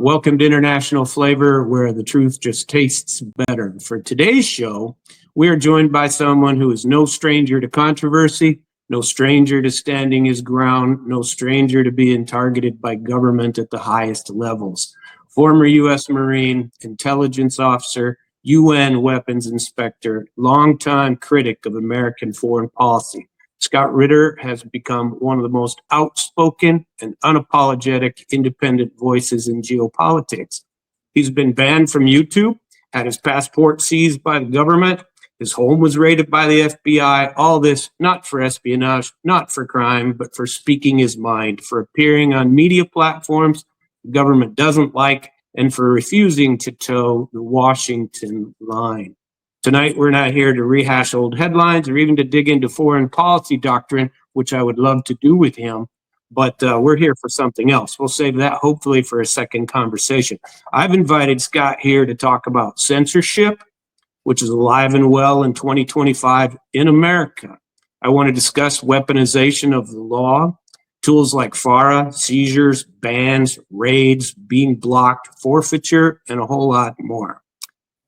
Welcome to International Flavor, where the truth just tastes better. For today's show, we are joined by someone who is no stranger to controversy, no stranger to standing his ground, no stranger to being targeted by government at the highest levels. Former U.S. Marine, intelligence officer, UN weapons inspector, longtime critic of American foreign policy. Scott Ritter has become one of the most outspoken and unapologetic independent voices in geopolitics. He's been banned from YouTube, had his passport seized by the government, his home was raided by the FBI, all this not for espionage, not for crime, but for speaking his mind, for appearing on media platforms the government doesn't like, and for refusing to toe the Washington line. Tonight, we're not here to rehash old headlines or even to dig into foreign policy doctrine, which I would love to do with him, but we're here for something else. We'll save that hopefully for a second conversation. I've invited Scott here to talk about censorship, which is alive and well in 2025 in America. I want to discuss weaponization of the law, tools like FARA, seizures, bans, raids, being blocked, forfeiture, and a whole lot more.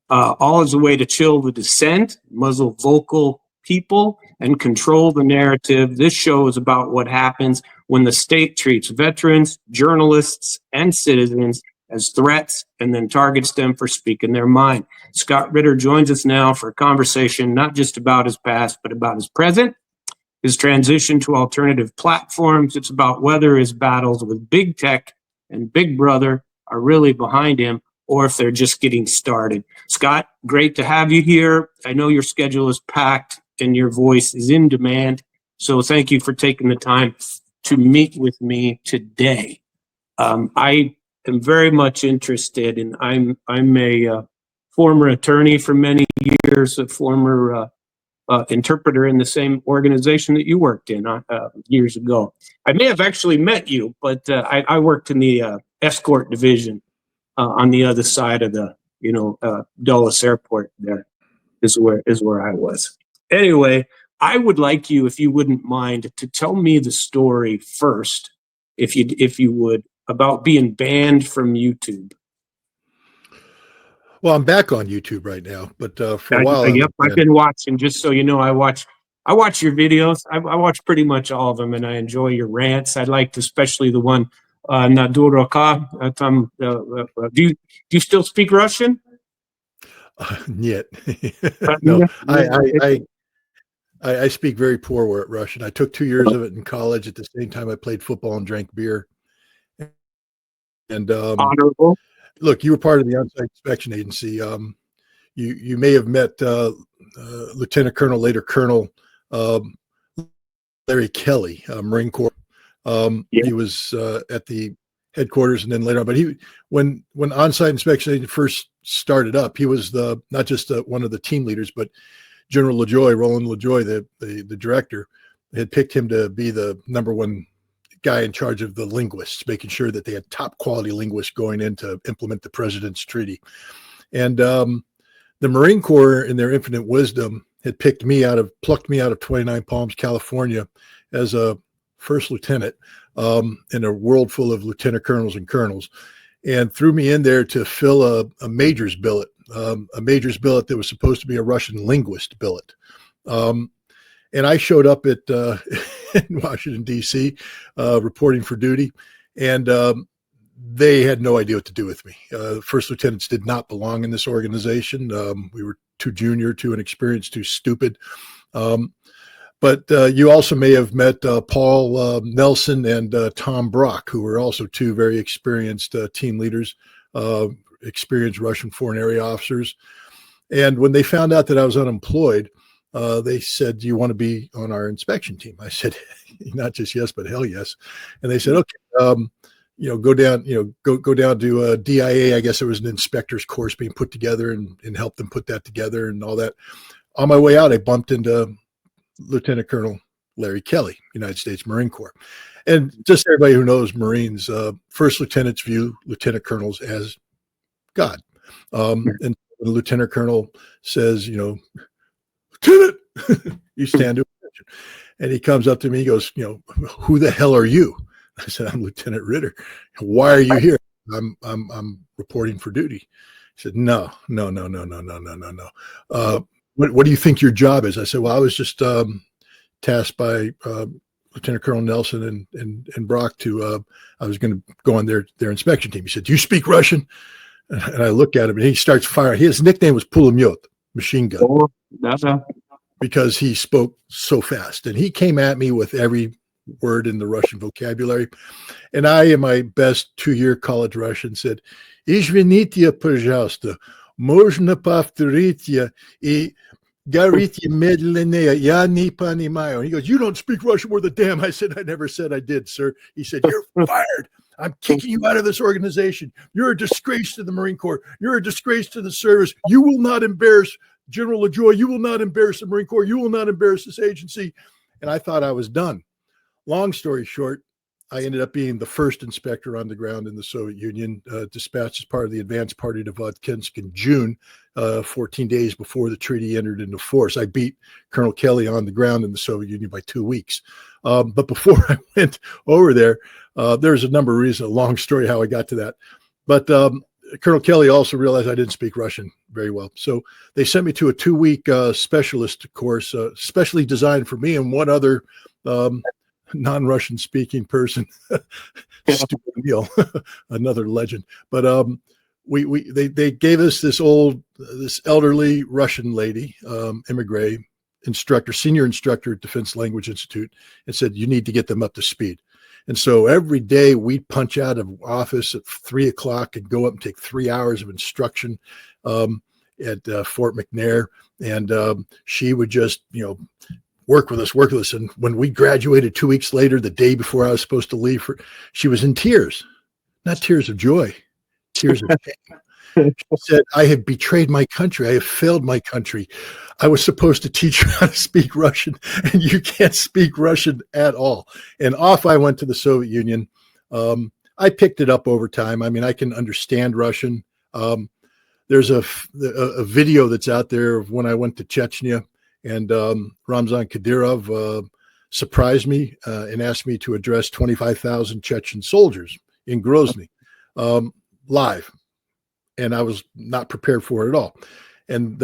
All as a way to chill the dissent, muzzle vocal people, and control the narrative. This show is about what happens when the state treats veterans, journalists, and citizens as threats and then targets them for speaking their mind. Scott Ritter joins us now for a conversation not just about his past, but about his present, his transition to alternative platforms. It's about whether his battles with big tech and Big Brother are really behind him, or if they're just getting started. Scott, great to have you here. I know your schedule is packed and your voice is in demand. So thank you for taking the time to meet with me today. I am very much interested, and I'm a former attorney for many years, a former interpreter in the same organization that you worked in years ago. I may have actually met you, but I worked in the escort division. On the other side of the, Dulles Airport, there is where I was. Anyway, I would like you, if you wouldn't mind, to tell me the story first, if you would, about being banned from YouTube. Well, I'm back on YouTube right now, but for a while, Yep, I've been watching. Just so you know, I watch your videos. I watch pretty much all of them, and I enjoy your rants. I liked especially the one. Do you still speak Russian? Yet. No, I speak very poor Russian. I took 2 years of it in college. At the same time, I played football and drank beer. And honorable. Look, you were part of the on-site inspection agency. You may have met Lieutenant Colonel, later Colonel Larry Kelly, Marine Corps. He was at the headquarters and then later on, but when on-site inspection first started up, he was not just one of the team leaders, but General LaJoy, Roland LaJoy, the director, had picked him to be the number one guy in charge of the linguists, making sure that they had top quality linguists going in to implement the president's treaty. And the Marine Corps, in their infinite wisdom, had plucked me out of 29 Palms, California, as a first lieutenant in a world full of lieutenant colonels and colonels, and threw me in there to fill a major's billet, that was supposed to be a Russian linguist billet. And I showed up at in Washington, D.C., reporting for duty, and they had no idea what to do with me. First lieutenants did not belong in this organization. We were too junior, too inexperienced, too stupid. But you also may have met Paul Nelson and Tom Brock, who were also two very experienced team leaders, experienced Russian foreign area officers. And when they found out that I was unemployed, they said, "Do you want to be on our inspection team?" I said, "Not just yes, but hell yes." And they said, "Okay, go down, go down to DIA. I guess there was an inspector's course being put together and help them put that together and all that." On my way out, I bumped into Lieutenant Colonel Larry Kelly, United States Marine Corps. And just everybody who knows Marines, first lieutenants view lieutenant colonels as God. And the lieutenant colonel says, "Lieutenant," you stand to attention. And he comes up to me, he goes, "Who the hell are you?" I said, "I'm Lieutenant Ritter." "Why are you here?" I'm reporting for duty. He said, no. What do you think your job is? I said, well, I was just tasked by Lieutenant Colonel Nelson and Brock to, I was going to go on their inspection team. He said, do you speak Russian? And I look at him and he starts firing. His nickname was Pulemyot, machine gun. Oh, that's because he spoke so fast. And he came at me with every word in the Russian vocabulary. And I, in my best 2-year college Russian, said, Извините, пожалуйста, можно повторить и говорите медленнее, я не понимаю. And he goes, you don't speak Russian more than damn. I said, I never said I did, sir. He said, you're fired. I'm kicking you out of this organization. You're a disgrace to the Marine Corps. You're a disgrace to the service. You will not embarrass General LaJoy. You will not embarrass the Marine Corps. You will not embarrass this agency. And I thought I was done. Long story short, I ended up being the first inspector on the ground in the Soviet Union, dispatched as part of the advance party to Vodkinsk in June, 14 days before the treaty entered into force. I beat Colonel Kelly on the ground in the Soviet Union by 2 weeks. But before I went over there, there's a number of reasons, a long story how I got to that. But Colonel Kelly also realized I didn't speak Russian very well. So they sent me to a 2-week specialist course, specially designed for me and one other non-Russian speaking person. Stupid Neil, another legend. But they gave us this elderly Russian lady, immigrant instructor, senior instructor at Defense Language Institute, and said, you need to get them up to speed. And so every day we'd punch out of office at 3:00 and go up and take 3 hours of instruction at Fort McNair. And she would just, work with us. And when we graduated 2 weeks later, the day before I was supposed to leave, she was in tears, not tears of joy, tears of shame. She said, I have betrayed my country. I have failed my country. I was supposed to teach you how to speak Russian, and you can't speak Russian at all. And off I went to the Soviet Union. I picked it up over time. I mean, I can understand Russian. There's a video that's out there of when I went to Chechnya, and Ramzan Kadyrov surprised me and asked me to address 25,000 Chechen soldiers in Grozny live. And I was not prepared for it at all. And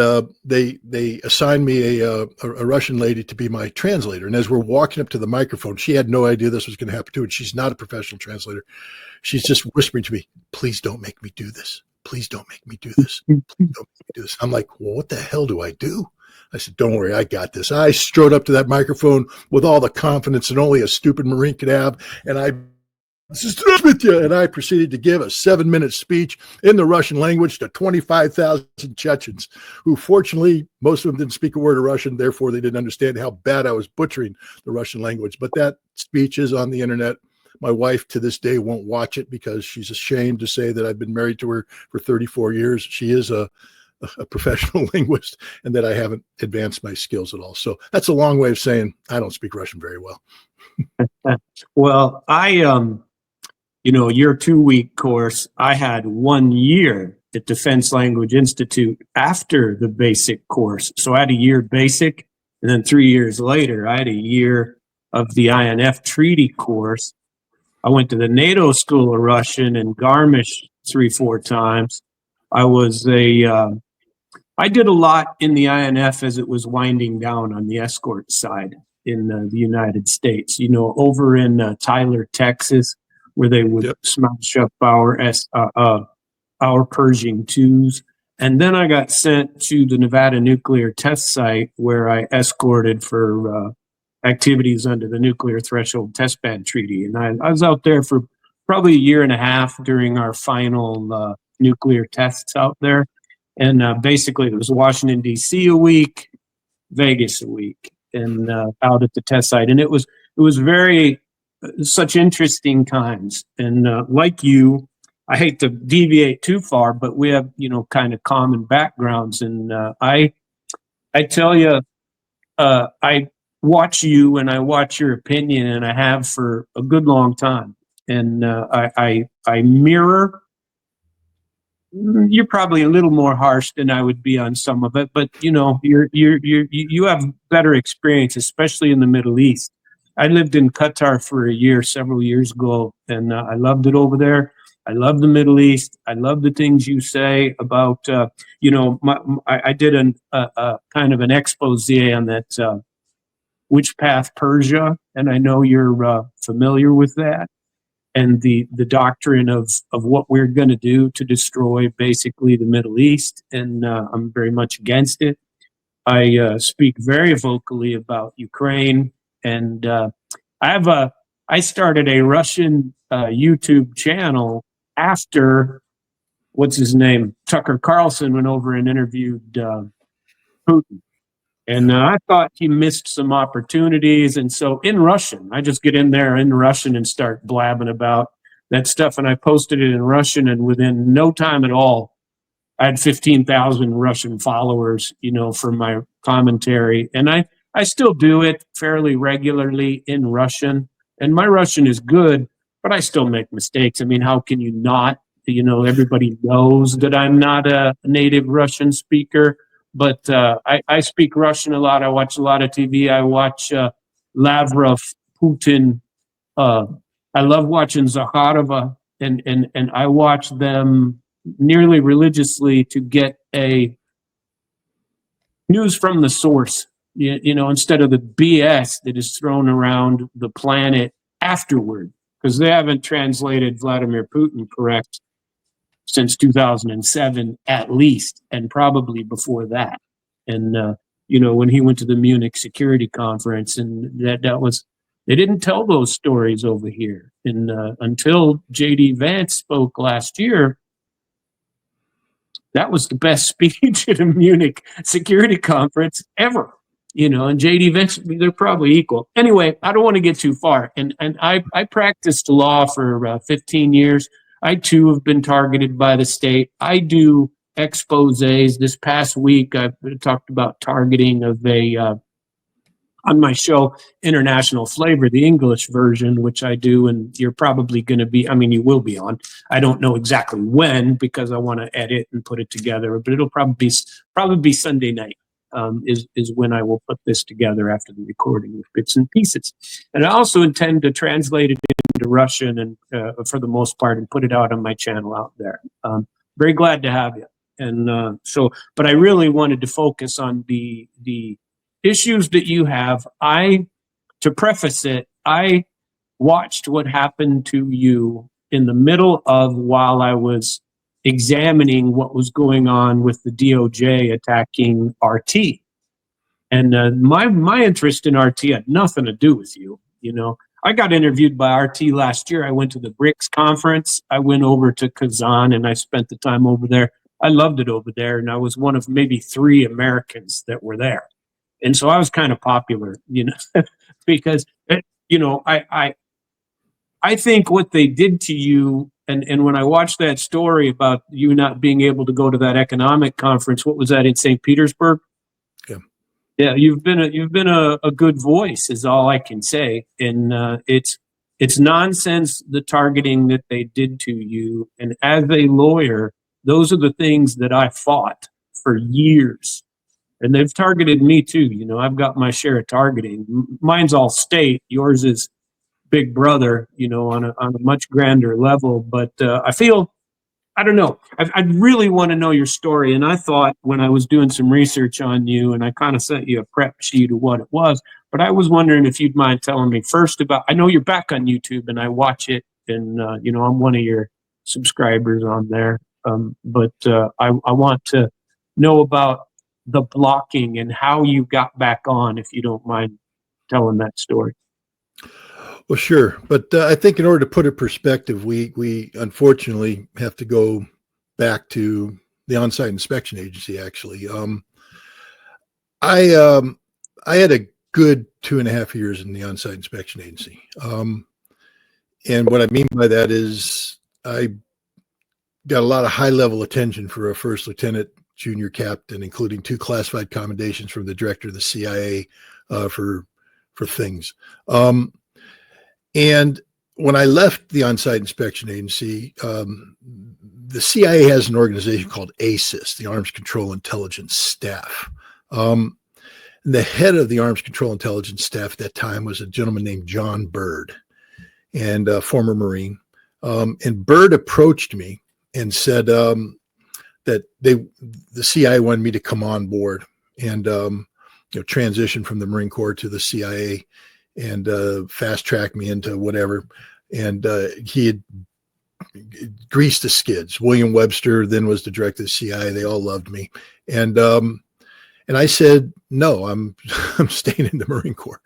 they assigned me a Russian lady to be my translator. And as we're walking up to the microphone, she had no idea this was going to happen to her. She's not a professional translator. She's just whispering to me, please don't make me do this. Please don't make me do this. Please don't make me do this. I'm like, well, what the hell do I do? I said, don't worry, I got this. I strode up to that microphone with all the confidence that only a stupid Marine could have. And I proceeded to give a 7-minute speech in the Russian language to 25,000 Chechens, who fortunately, most of them didn't speak a word of Russian. Therefore, they didn't understand how bad I was butchering the Russian language. But that speech is on the internet. My wife to this day won't watch it because she's ashamed to say that I've been married to her for 34 years. She is a professional linguist, and that I haven't advanced my skills at all. So that's a long way of saying I don't speak Russian very well. Well, your 2-week course, I had 1 year at Defense Language Institute after the basic course. So I had a year basic, and then 3 years later, I had a year of the INF treaty course. I went to the NATO School of Russian in Garmisch 3-4 times. I did a lot in the INF as it was winding down on the escort side in the United States. Over in Tyler, Texas, where they would smash up our Pershing 2s. And then I got sent to the Nevada nuclear test site where I escorted for activities under the Nuclear Threshold Test Ban Treaty. And I was out there for probably a year and a half during our final nuclear tests out there. And basically it was Washington, D.C. a week, Vegas a week, and out at the test site. And it was very such interesting times. And like you, I hate to deviate too far, but we have, kind of common backgrounds. And I tell you, I watch you and I watch your opinion, and I have for a good long time. And I mirror. You're probably a little more harsh than I would be on some of it, but you have better experience, especially in the Middle East. I lived in Qatar for a year, several years ago, and I loved it over there. I love the Middle East. I love the things you say about, I did a kind of an expose on that Which Path Persia, and I know you're familiar with that, and the doctrine of what we're going to do to destroy basically the Middle East, and I'm very much against it. I speak very vocally about Ukraine, and I started a Russian YouTube channel after what's his name, Tucker Carlson, went over and interviewed Putin. And I thought he missed some opportunities. And so in Russian, I just get in there in Russian and start blabbing about that stuff. And I posted it in Russian, and within no time at all, I had 15,000 Russian followers, for my commentary. And I still do it fairly regularly in Russian. And my Russian is good, but I still make mistakes. I mean, how can you not? Everybody knows that I'm not a native Russian speaker, but I speak Russian a lot. I watch a lot of TV. I watch Lavrov, Putin. I love watching Zakharova, and I watch them nearly religiously to get a news from the source, instead of the BS that is thrown around the planet afterward, because they haven't translated Vladimir Putin correct since 2007 at least, and probably before that. And when he went to the Munich Security Conference, and that was, they didn't tell those stories over here, and until J.D. Vance spoke last year. That was the best speech at a Munich Security Conference ever, and J.D. Vance, they're probably equal. Anyway, I don't want to get too far. And I practiced law for 15 years. I, too, have been targeted by the state. I do exposés. This past week, I've talked about targeting of on my show, International Flavor, the English version, which I do, and you're probably going to be, you will be on. I don't know exactly when, because I want to edit and put it together, but it'll probably be Sunday night is when I will put this together after the recording with bits and pieces. And I also intend to translate it into Russian, and for the most part, and put it out on my channel out there. Very glad to have you. And but I really wanted to focus on the issues that you have. To preface it, I watched what happened to you in the middle of, while I was examining what was going on with the DOJ attacking RT. And my interest in RT had nothing to do with you. I got interviewed by RT last year. I went to the BRICS conference. I went over to Kazan, and I spent the time over there. I loved it over there, and I was one of maybe 3 Americans that were there. And so I was kind of popular, because, I think what they did to you, and when I watched that story about you not being able to go to that economic conference, what was that, in St. Petersburg? Yeah. Yeah, you've been a good voice, is all I can say. And it's nonsense, the targeting that they did to you. And as a lawyer, those are the things that I fought for years. And they've targeted me too. I've got my share of targeting. Mine's all state. Yours is Big Brother, on a much grander level. But I don't know. I really want to know your story. And I thought, when I was doing some research on you, and I kind of sent you a prep sheet of what it was, but I was wondering if you'd mind telling me first about, I know you're back on YouTube and I watch it, and, I'm one of your subscribers on there. But I want to know about the blocking and how you got back on, if you don't mind telling that story. Well, sure. But I think in order to put it in perspective, we unfortunately have to go back to the on-site inspection agency, actually. I had a good 2.5 years in the on-site inspection agency. And what I mean by that is I got a lot of high-level attention for a first lieutenant, junior captain, including 2 classified commendations from the director of the CIA for things. And when I left the on-site inspection agency, the CIA has an organization called ASIS, the Arms Control Intelligence Staff. The head of the Arms Control Intelligence Staff at that time was a gentleman named John Byrd, and a former Marine. And Byrd approached me and said that the CIA wanted me to come on board and transition from the Marine Corps to the CIA and fast track me into whatever. And he had greased the skids. William Webster then was the director of the CIA. They all loved me. And I said, no, I'm staying in the Marine Corps.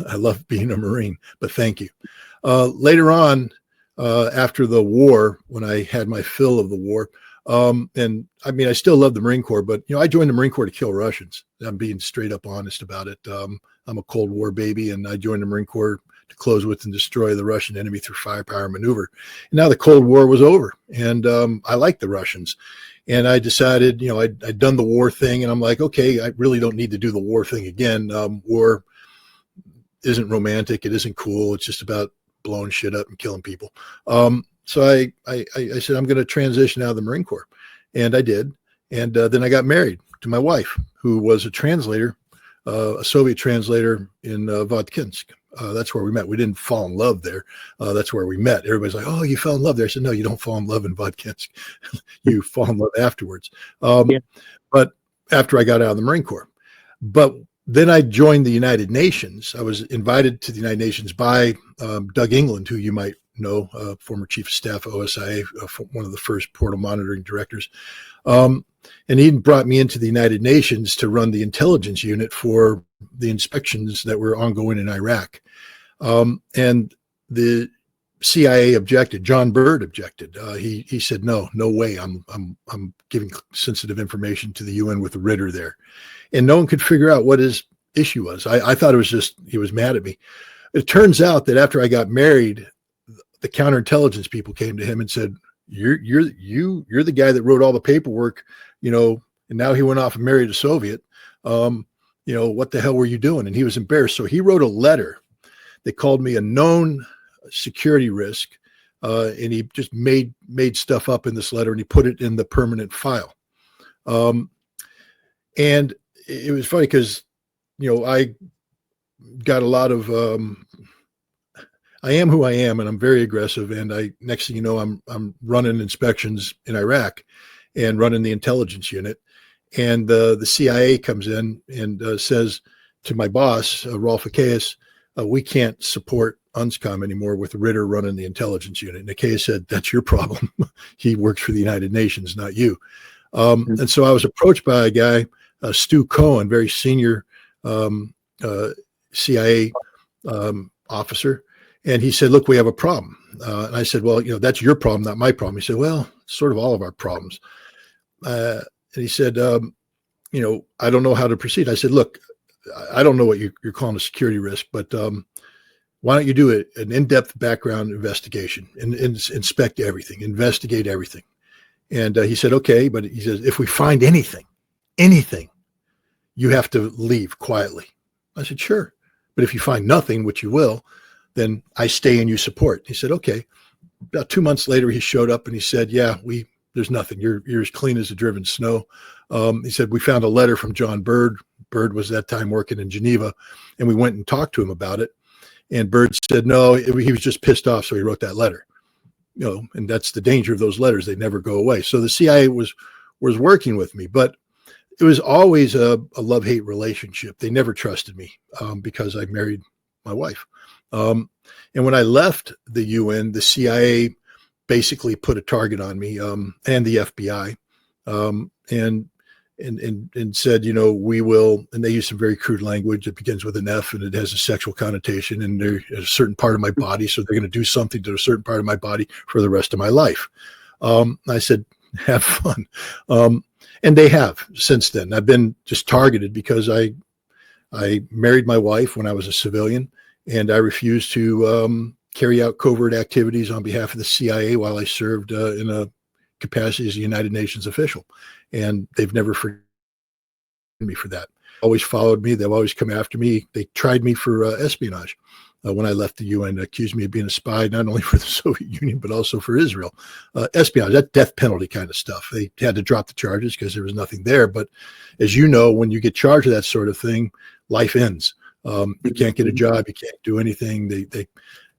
I love being a Marine, but thank you. Later on, after the war, when I had my fill of the war, and I mean, I still love the Marine Corps, but I joined the Marine Corps to kill Russians. I'm being straight up honest about it. I'm a Cold War baby, and I joined the Marine Corps to close with and destroy the Russian enemy through firepower and maneuver. And now the Cold War was over, and I liked the Russians. And I decided, I'd done the war thing, and I'm like, okay, I really don't need to do the war thing again. War isn't romantic. It isn't cool. It's just about blowing shit up and killing people. So I said, I'm going to transition out of the Marine Corps. And I did. And then I got married to my wife, who was a translator, a Soviet translator in Vodkinsk. That's where we met. We didn't fall in love there. That's where we met. Everybody's like, oh, you fell in love there. I said, no, you don't fall in love in Vodkinsk. You fall in love afterwards. But after I got out of the Marine Corps. But then I joined the United Nations. I was invited to the United Nations by Doug England, who you might know, former chief of staff of OSIA, one of the first portal monitoring directors. And he brought me into the United Nations to run the intelligence unit for the inspections that were ongoing in Iraq. And the CIA objected. John Byrd objected. He said, no way. I'm giving sensitive information to the UN with Ritter there. And no one could figure out what his issue was. I thought it was just, he was mad at me. It turns out that after I got married, the counterintelligence people came to him and said, you're the guy that wrote all the paperwork, and now he went off and married a Soviet. What the hell were you doing? And he was embarrassed. So he wrote a letter that called me a known security risk. And he just made stuff up in this letter, and he put it in the permanent file. And it was funny because, I got a lot of, I am who I am, and I'm very aggressive. And next thing you know, I'm running inspections in Iraq and running the intelligence unit. And the CIA comes in and says to my boss, Rolf Achaeus, we can't support UNSCOM anymore with Ritter running the intelligence unit. And Achaeus said, that's your problem. He works for the United Nations, not you. And so I was approached by a guy, Stu Cohen, very senior CIA officer. And he said, look, we have a problem. And I said, well, that's your problem, not my problem. He said, well, it's sort of all of our problems. And he said, I don't know how to proceed. I said, look, I don't know what you're calling a security risk, but why don't you do an in-depth background investigation and inspect everything, investigate everything. And he said, okay, but he says, if we find anything, you have to leave quietly. I said, sure. But if you find nothing, which you will, then I stay and you support. He said, okay. About 2 months later, he showed up and he said, yeah, there's nothing. You're as clean as the driven snow. He said, we found a letter from John Byrd. Byrd was that time working in Geneva, and we went and talked to him about it. And Byrd said, no, he was just pissed off. So he wrote that letter, and that's the danger of those letters. They never go away. So the CIA was working with me, but it was always a love-hate relationship. They never trusted me because I married my wife. And when I left the UN, the CIA basically put a target on me, and the FBI, and said, we will, and they use some very crude language. It begins with an F and it has a sexual connotation, and they're a certain part of my body. So they're going to do something to a certain part of my body for the rest of my life. I said, have fun. And they have since then. I've been just targeted because I married my wife when I was a civilian, and I refused to carry out covert activities on behalf of the CIA while I served in a capacity as a United Nations official. And they've never forgiven me for that. Always followed me. They've always come after me. They tried me for espionage when I left the UN, accused me of being a spy, not only for the Soviet Union, but also for Israel. Espionage, that death penalty kind of stuff. They had to drop the charges because there was nothing there. But as you know, when you get charged with that sort of thing, life ends. You can't get a job. You can't do anything.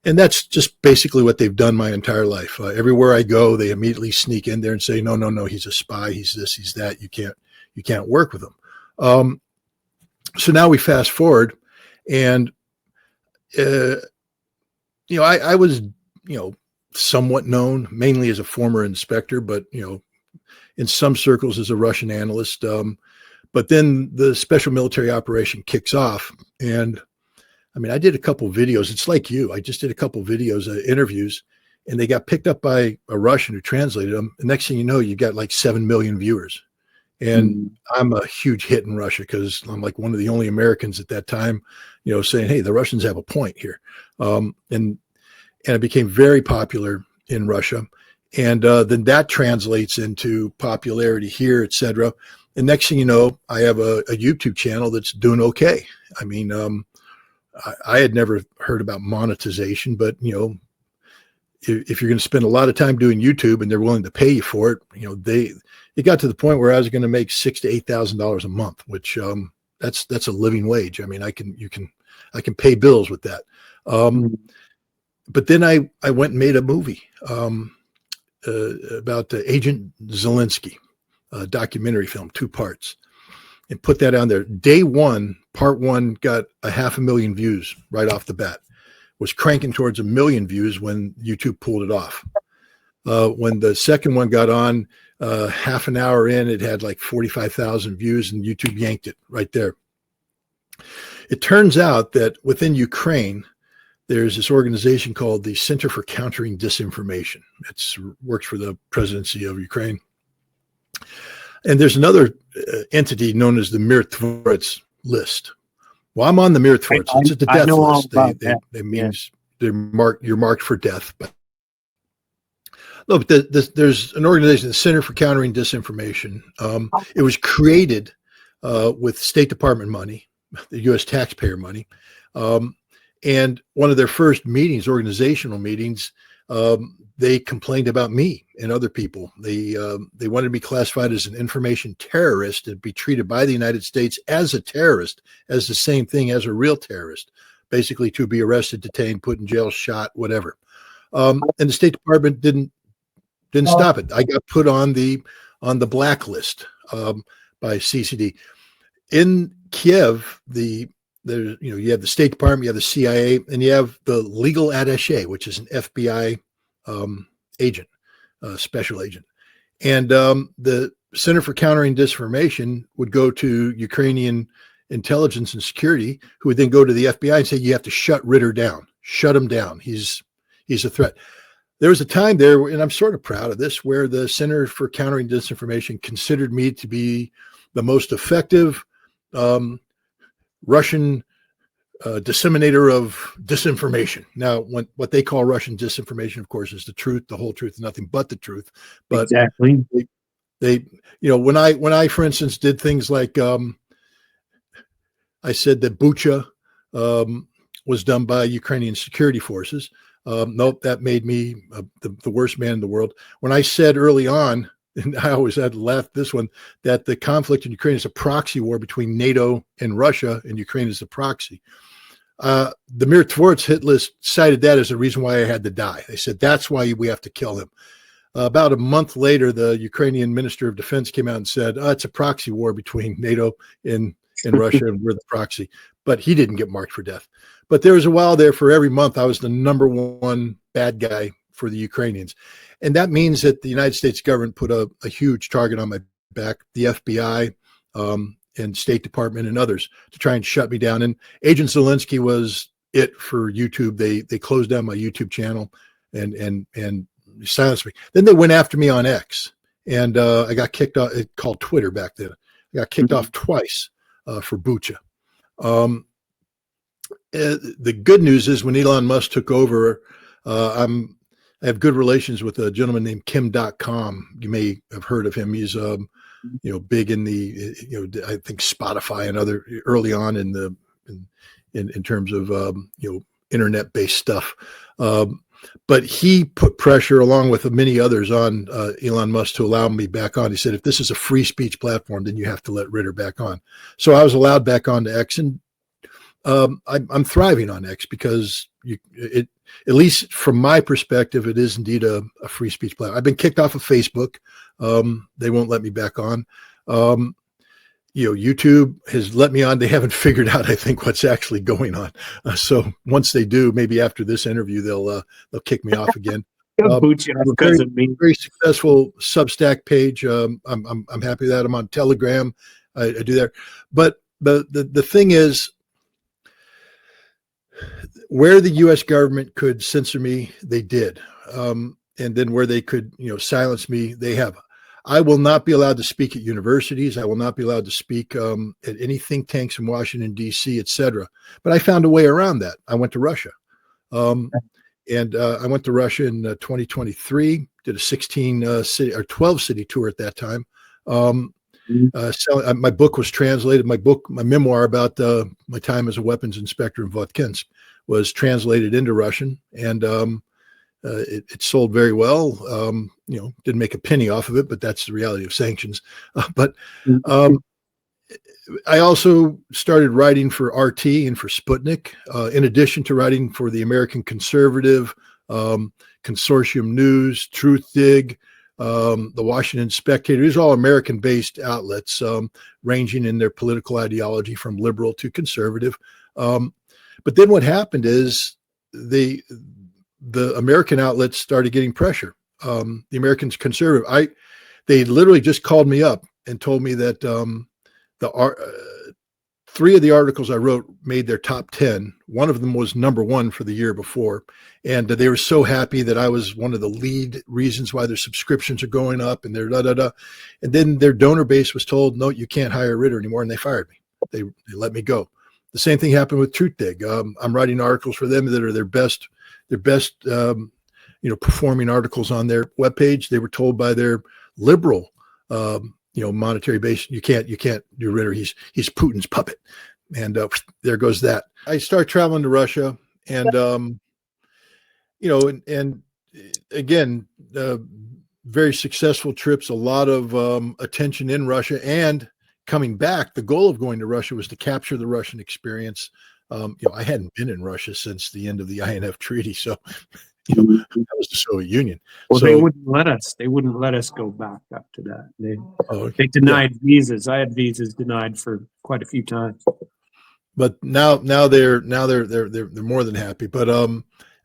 And that's just basically what they've done my entire life. Everywhere I go, they immediately sneak in there and say, no, no, no, he's a spy. He's this, he's that. You can't work with him. So now we fast forward, and, I was, somewhat known mainly as a former inspector, but, in some circles as a Russian analyst. But then the special military operation kicks off. And I mean, I did a couple of videos. It's like you. I just did a couple of videos, interviews, and they got picked up by a Russian who translated them. The next thing you know, you got like 7 million viewers. And I'm a huge hit in Russia because I'm like one of the only Americans at that time, saying, hey, the Russians have a point here. And I became very popular in Russia. And then that translates into popularity here, et cetera. And next thing you know, I have a YouTube channel that's doing okay. I mean, I had never heard about monetization, but, if you're going to spend a lot of time doing YouTube and they're willing to pay you for it, it got to the point where I was going to make $6,000 to $8,000 a month, which that's a living wage. I mean, I can pay bills with that. But then I went and made a movie about Agent Zelensky, a documentary film, 2 parts, and put that on there. Day one, part 1 got 500,000 views right off the bat. Was cranking towards 1 million views when YouTube pulled it off. When the second one got on, half an hour in, it had like 45,000 views, and YouTube yanked it right there. It turns out that within Ukraine, there's this organization called the Center for Countering Disinformation. It works for the presidency of Ukraine. And there's another entity known as the Mirotvorets list. Well, I'm on the Mirotvorets. It's at the death list. They means you're marked for death. But look, there's an organization, the Center for Countering Disinformation. It was created with State Department money, the U.S. taxpayer money. And one of their first meetings, organizational meetings, they complained about me and other people. They wanted to be classified as an information terrorist and be treated by the United States as a terrorist, as the same thing as a real terrorist, basically to be arrested, detained, put in jail, shot, whatever. And the State Department didn't stop it. I got put on the blacklist by CCD. In Kiev, you have the State Department, you have the CIA, and you have the legal attaché, which is an FBI agent, special agent. And the Center for Countering Disinformation would go to Ukrainian intelligence and security, who would then go to the FBI and say, you have to shut Ritter down, shut him down. He's a threat. There was a time there, and I'm sort of proud of this, where the Center for Countering Disinformation considered me to be the most effective Russian disseminator of disinformation. Now, what they call Russian disinformation, of course, is the truth, the whole truth, nothing but the truth. But exactly, they when I, for instance, did things like I said that Bucha was done by Ukrainian security forces. Nope, that made me the worst man in the world. When I said early on, and I always had to laugh this one, that the conflict in Ukraine is a proxy war between NATO and Russia, and Ukraine is the proxy. The Mirotvorets hit list cited that as the reason why I had to die. They said, that's why we have to kill him. About a month later, the Ukrainian Minister of Defense came out and said, it's a proxy war between NATO and Russia, and we're the proxy. But he didn't get marked for death. But there was a while there for every month I was the #1 bad guy for the Ukrainians. And that means that the United States government put a huge target on my back, the FBI and State Department and others, to try and shut me down. And Agent Zelensky was it for YouTube. They closed down my YouTube channel and silenced me. Then they went after me on X, and I got kicked off. It called Twitter back then. I got kicked off twice for Bucha. The good news is when Elon Musk took over, I have good relations with a gentleman named Kim.com. You may have heard of him. He's big in the I think Spotify and other early on in terms of internet-based stuff. But he put pressure along with many others on Elon Musk to allow me back on. He said, if this is a free speech platform, then you have to let Ritter back on. So I was allowed back on to X, and I'm thriving on X because at least from my perspective, it is indeed a free speech platform. I've been kicked off of Facebook. They won't let me back on. YouTube has let me on. They haven't figured out, I think, what's actually going on. So once they do, maybe after this interview, they'll kick me off again. Boot you I have a because of me. very successful Substack page. I'm happy that I'm on Telegram. I do that. But the thing is, where the U.S. government could censor me, they did. And then where they could, silence me, they have. I will not be allowed to speak at universities. I will not be allowed to speak at any think tanks in Washington, D.C., et cetera. But I found a way around that. I went to Russia. And I went to Russia in 2023, did a 16 or 12 city tour at that time. My book was translated. My memoir about my time as a weapons inspector in Votkins was translated into Russian, and it sold very well. Didn't make a penny off of it, but that's the reality of sanctions. But I also started writing for RT and for Sputnik, in addition to writing for the American Conservative, Consortium News, Truth Dig, the Washington Spectator. These are all American-based outlets, ranging in their political ideology from liberal to conservative. But then what happened is the American outlets started getting pressure. The Americans Conservative, they literally just called me up and told me that three of the articles I wrote made their top 10. One of them was #1 for the year before. And they were so happy that I was one of the lead reasons why their subscriptions are going up and they're And then their donor base was told, no, you can't hire Ritter anymore. And they fired me. They let me go. The same thing happened with Truth Dig. I'm writing articles for them that are their best performing articles on their webpage. They were told by their liberal, monetary base, you can't do Ritter. He's Putin's puppet. And there goes that. I start traveling to Russia and, and again, very successful trips, a lot of attention in Russia and coming back. The goal of going to Russia was to capture the Russian experience. I hadn't been in Russia since the end of the INF treaty. So, that was the Soviet Union. Well, so, they wouldn't let us. They wouldn't let us go back up to that. They denied visas. I had visas denied for quite a few times. But now they're more than happy. But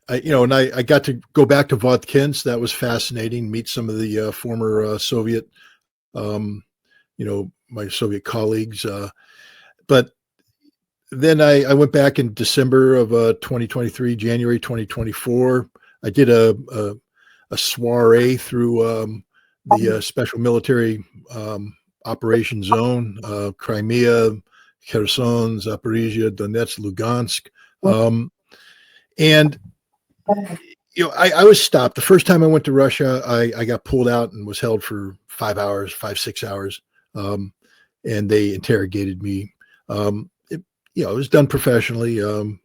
I got to go back to Votkins. That was fascinating. Meet some of the former Soviet, my Soviet colleagues. But then I went back in December of 2023, January 2024. I did a soiree through the Special Military Operation Zone, Crimea, Kherson, Zaporizhia, Donetsk, Lugansk. And I was stopped. The first time I went to Russia, I got pulled out and was held for 6 hours. And they interrogated me. It was done professionally. And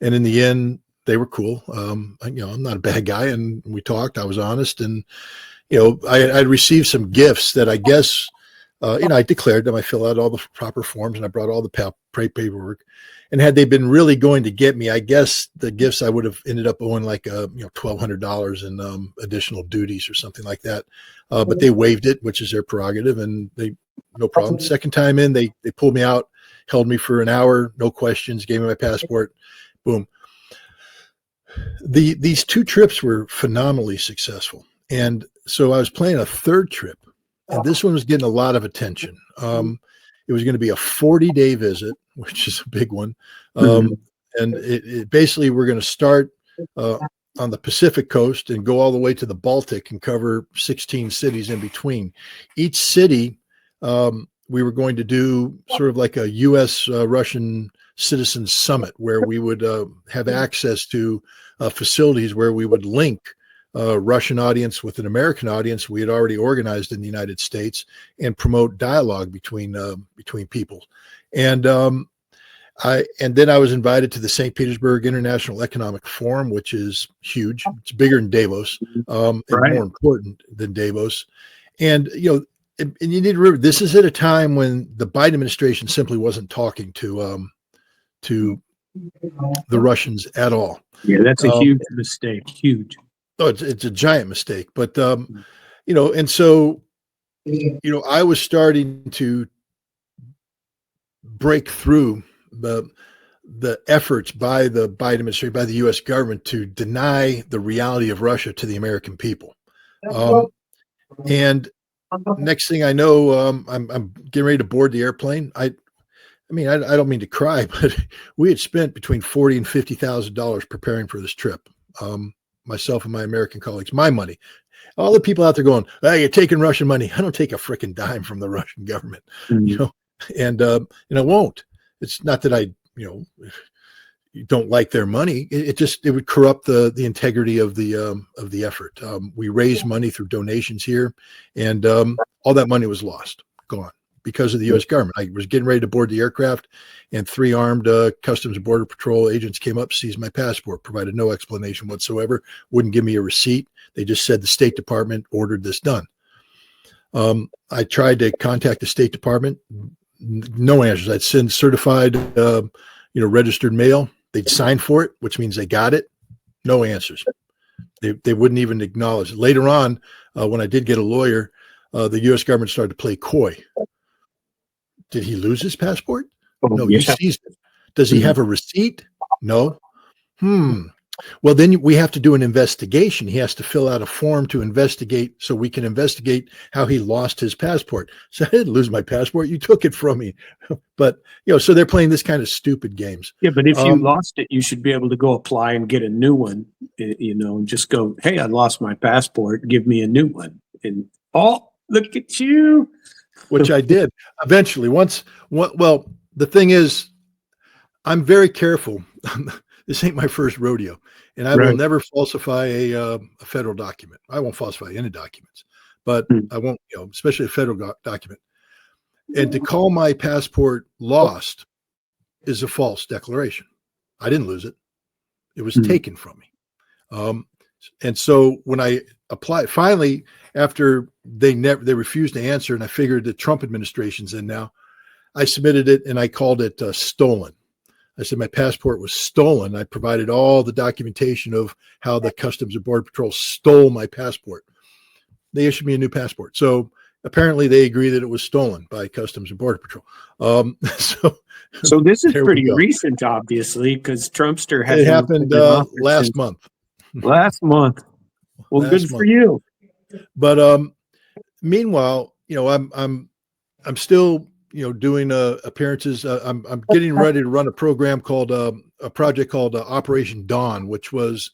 in the end, they were cool. I'm not a bad guy. And we talked, I was honest. And, I received some gifts that I guess, I declared them. I filled out all the proper forms and I brought all the paperwork. And had they been really going to get me, I guess the gifts I would have ended up owing like, $1,200 in additional duties or something like that. But they waived it, which is their prerogative. And no problem. Second time in, they pulled me out, held me for an hour, no questions, gave me my passport, boom. These two trips were phenomenally successful. And so I was planning a third trip, and this one was getting a lot of attention. It was going to be a 40-day visit, which is a big one. And it basically, we're going to start on the Pacific coast and go all the way to the Baltic and cover 16 cities in between. Each city, we were going to do sort of like a U.S. Russian Citizens Summit, where we would have access to facilities where we would link Russian audience with an American audience we had already organized in the United States and promote dialogue between people. And then I was invited to the St. Petersburg International Economic Forum, which is huge. It's bigger than Davos, and more important than Davos. And you need to remember, this is at a time when the Biden administration simply wasn't talking to the Russians at all. Yeah, that's a huge mistake. Huge. Oh, it's a giant mistake. But and so I was starting to break through the efforts by the Biden administration, by the U.S. government, to deny the reality of Russia to the American people. And next thing I know, I'm getting ready to board the airplane. I don't mean to cry, but we had spent between $40,000 and $50,000 preparing for this trip. Myself and my American colleagues, my money. All the people out there going, "Hey, you're taking Russian money." I don't take a freaking dime from the Russian government, and I won't. It's not that I, don't like their money. It would corrupt the integrity of the effort. We raised money through donations here, and all that money was lost, gone, because of the U.S. government. I was getting ready to board the aircraft, and 3 armed Customs and Border Patrol agents came up, seized my passport, provided no explanation whatsoever, wouldn't give me a receipt. They just said the State Department ordered this done. I tried to contact the State Department. No answers. I'd send certified, registered mail. They'd sign for it, which means they got it. No answers. They wouldn't even acknowledge it. Later on, when I did get a lawyer, the U.S. government started to play coy. Did he lose his passport? No, you seized it. Does he have a receipt? No. Well, then we have to do an investigation. He has to fill out a form to investigate, so we can investigate how he lost his passport. So I didn't lose my passport. You took it from me. But, so they're playing this kind of stupid games. Yeah, but if you lost it, you should be able to go apply and get a new one, and just go, "Hey, I lost my passport. Give me a new one." And, look at you. Which I did eventually. Well, the thing is, I'm very careful. This ain't my first rodeo, and I will never falsify a federal document. I won't falsify any documents, but I won't, especially a federal document. And to call my passport lost is a false declaration. I didn't lose it. It was taken from me. And so when I applied, finally, after they refused to answer, and I figured the Trump administration's in now, I submitted it and I called it stolen. I said my passport was stolen. I provided all the documentation of how the Customs and Border Patrol stole my passport. They issued me a new passport. So apparently they agree that it was stolen by Customs and Border Patrol. So this is pretty recent, obviously, because Trumpster had it happened last month. Last month. Well, good for you. But meanwhile, I'm still doing appearances. I'm getting ready to run a program called a project called Operation Dawn, which was,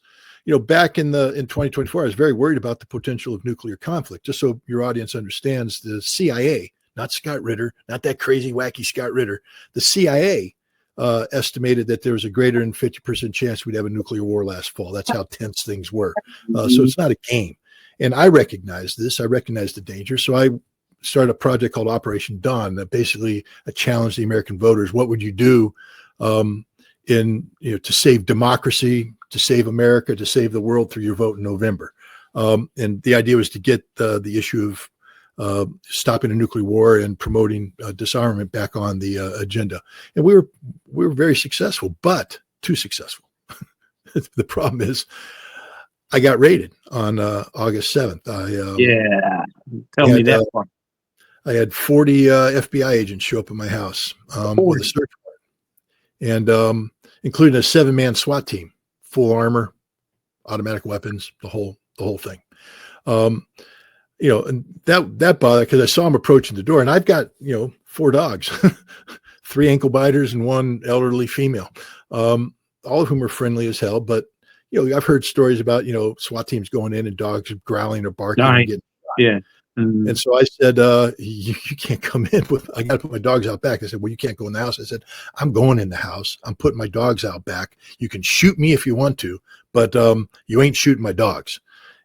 back in 2024, I was very worried about the potential of nuclear conflict. Just so your audience understands, the CIA, not Scott Ritter, not that crazy, wacky Scott Ritter, the CIA estimated that there was a greater than 50% chance we'd have a nuclear war last fall. That's how tense things were. So it's not a game. And I recognize this. I recognize the danger. So I started a project called Operation Dawn, that basically a challenge to the American voters. What would you do to save democracy, to save America, to save the world through your vote in November? And the idea was to get the issue of stopping a nuclear war and promoting disarmament back on the agenda. And we were very successful, but too successful. The problem is, I got raided on August 7th. Tell me that part. I had 40 FBI agents show up at my house with a search warrant, and including a 7-man SWAT team, full armor, automatic weapons, the whole thing. And that bothered, because I saw him approaching the door, and I've got 4 dogs, 3 ankle biters and 1 elderly female, all of whom are friendly as hell. But I've heard stories about SWAT teams going in and dogs growling or barking. And so I said, you can't come in I got to put my dogs out back. I said, well, you can't go in the house. I said, I'm going in the house. I'm putting my dogs out back. You can shoot me if you want to, but you ain't shooting my dogs.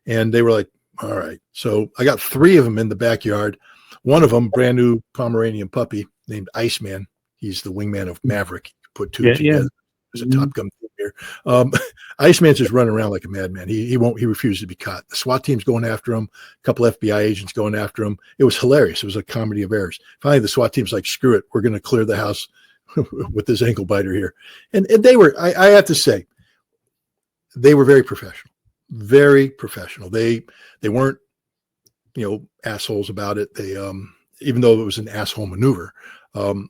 And they were like, all right. So I got 3 of them in the backyard. One of them, brand new Pomeranian puppy named Iceman. He's the wingman of Maverick. Put 2 together. There's a Top Gun here. Iceman's just running around like a madman. He refuses to be caught. The SWAT team's going after him. A couple FBI agents going after him. It was hilarious. It was a comedy of errors. Finally, the SWAT team's like, screw it. We're going to clear the house. with this ankle biter here. And they were, I have to say, they were very professional, very professional. They weren't, assholes about it. They, even though it was an asshole maneuver,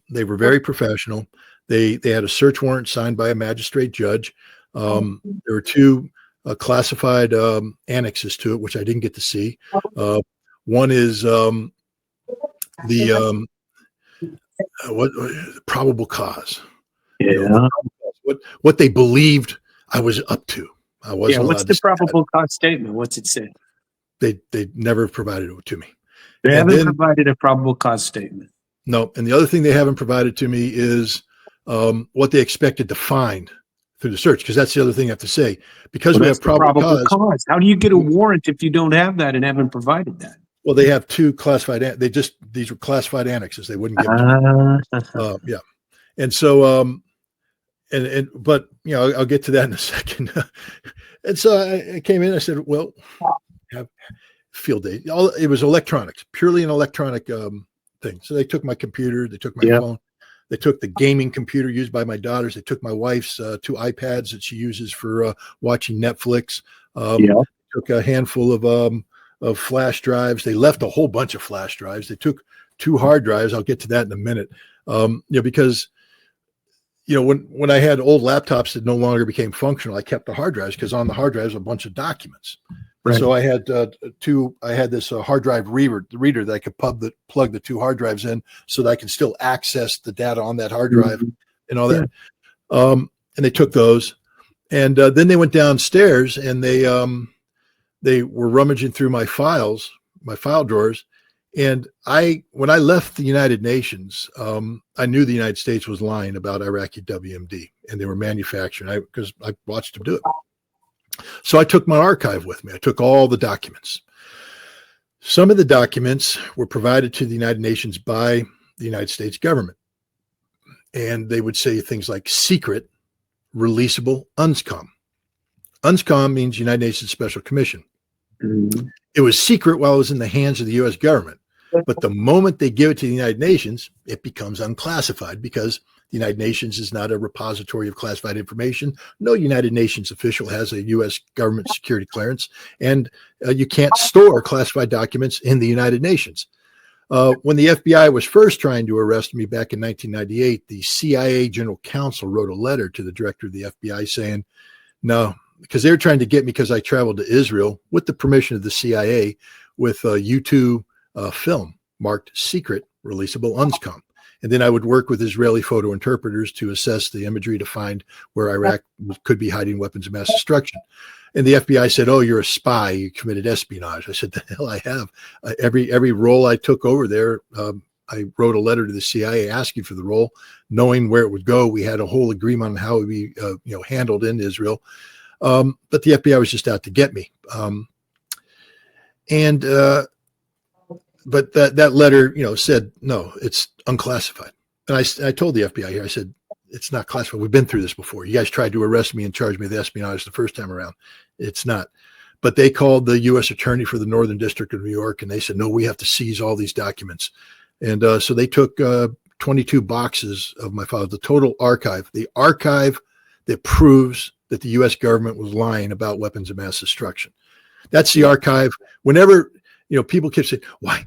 they were very professional. They had a search warrant signed by a magistrate judge. There were two classified annexes to it, which I didn't get to see. One is what probable cause. Yeah. What they believed I was up to. I wasn't. What's the probable cause statement? What's it say? They never provided it to me. They haven't provided a probable cause statement. No. And the other thing they haven't provided to me is what they expected to find through the search, because that's the other thing I have to say. Because we have probable cause. How do you get a warrant if you don't have that and haven't provided that? Well, they have two classified. These were classified annexes. They wouldn't give them to me. Yeah. And so, but I'll get to that in a second. And so I came in. I said, "Well, have field day." It was electronics, purely an electronic thing. So they took my computer. They took my phone. They took the gaming computer used by my daughters. They took my wife's two iPads that she uses for watching Netflix. Took a handful of flash drives. They left a whole bunch of flash drives. They took two hard drives. I'll get to that in a minute. Because when I had old laptops that no longer became functional, I kept the hard drives because on the hard drives a bunch of documents. Right. So I had I had this hard drive reader that I could plug the two hard drives in so that I can still access the data on that hard drive and all that. And they took those, and then they went downstairs and they were rummaging through my file drawers. And when I left the United Nations, I knew the United States was lying about Iraqi WMD, and they were manufacturing because I watched them do it. So I took my archive with me. I took all the documents. Some of the documents were provided to the United Nations by the United States government. And they would say things like secret, releasable, UNSCOM. UNSCOM means United Nations Special Commission. Mm-hmm. It was secret while it was in the hands of the U.S. government. But the moment they give it to the United Nations, it becomes unclassified because the United Nations is not a repository of classified information. No United Nations official has a U.S. government security clearance, and you can't store classified documents in the United Nations. When the FBI was first trying to arrest me back in 1998, the CIA General Counsel wrote a letter to the director of the FBI saying, no, because they were trying to get me because I traveled to Israel with the permission of the CIA with a U2 film marked secret, releasable, UNSCOM. And then I would work with Israeli photo interpreters to assess the imagery to find where Iraq could be hiding weapons of mass destruction. And the FBI said, "Oh, you're a spy. You committed espionage." I said, "The hell I have." Every role I took over there, I wrote a letter to the CIA asking for the role, knowing where it would go. We had a whole agreement on how it would be handled in Israel. But the FBI was just out to get me. But that letter, said, no, it's unclassified. And I told the FBI here, I said, it's not classified. We've been through this before. You guys tried to arrest me and charge me with espionage the first time around. It's not. But they called the U.S. attorney for the Northern District of New York, and they said, no, we have to seize all these documents. And so they took 22 boxes of my files, the total archive, the archive that proves that the U.S. government was lying about weapons of mass destruction. That's the archive. Whenever people keep saying, why,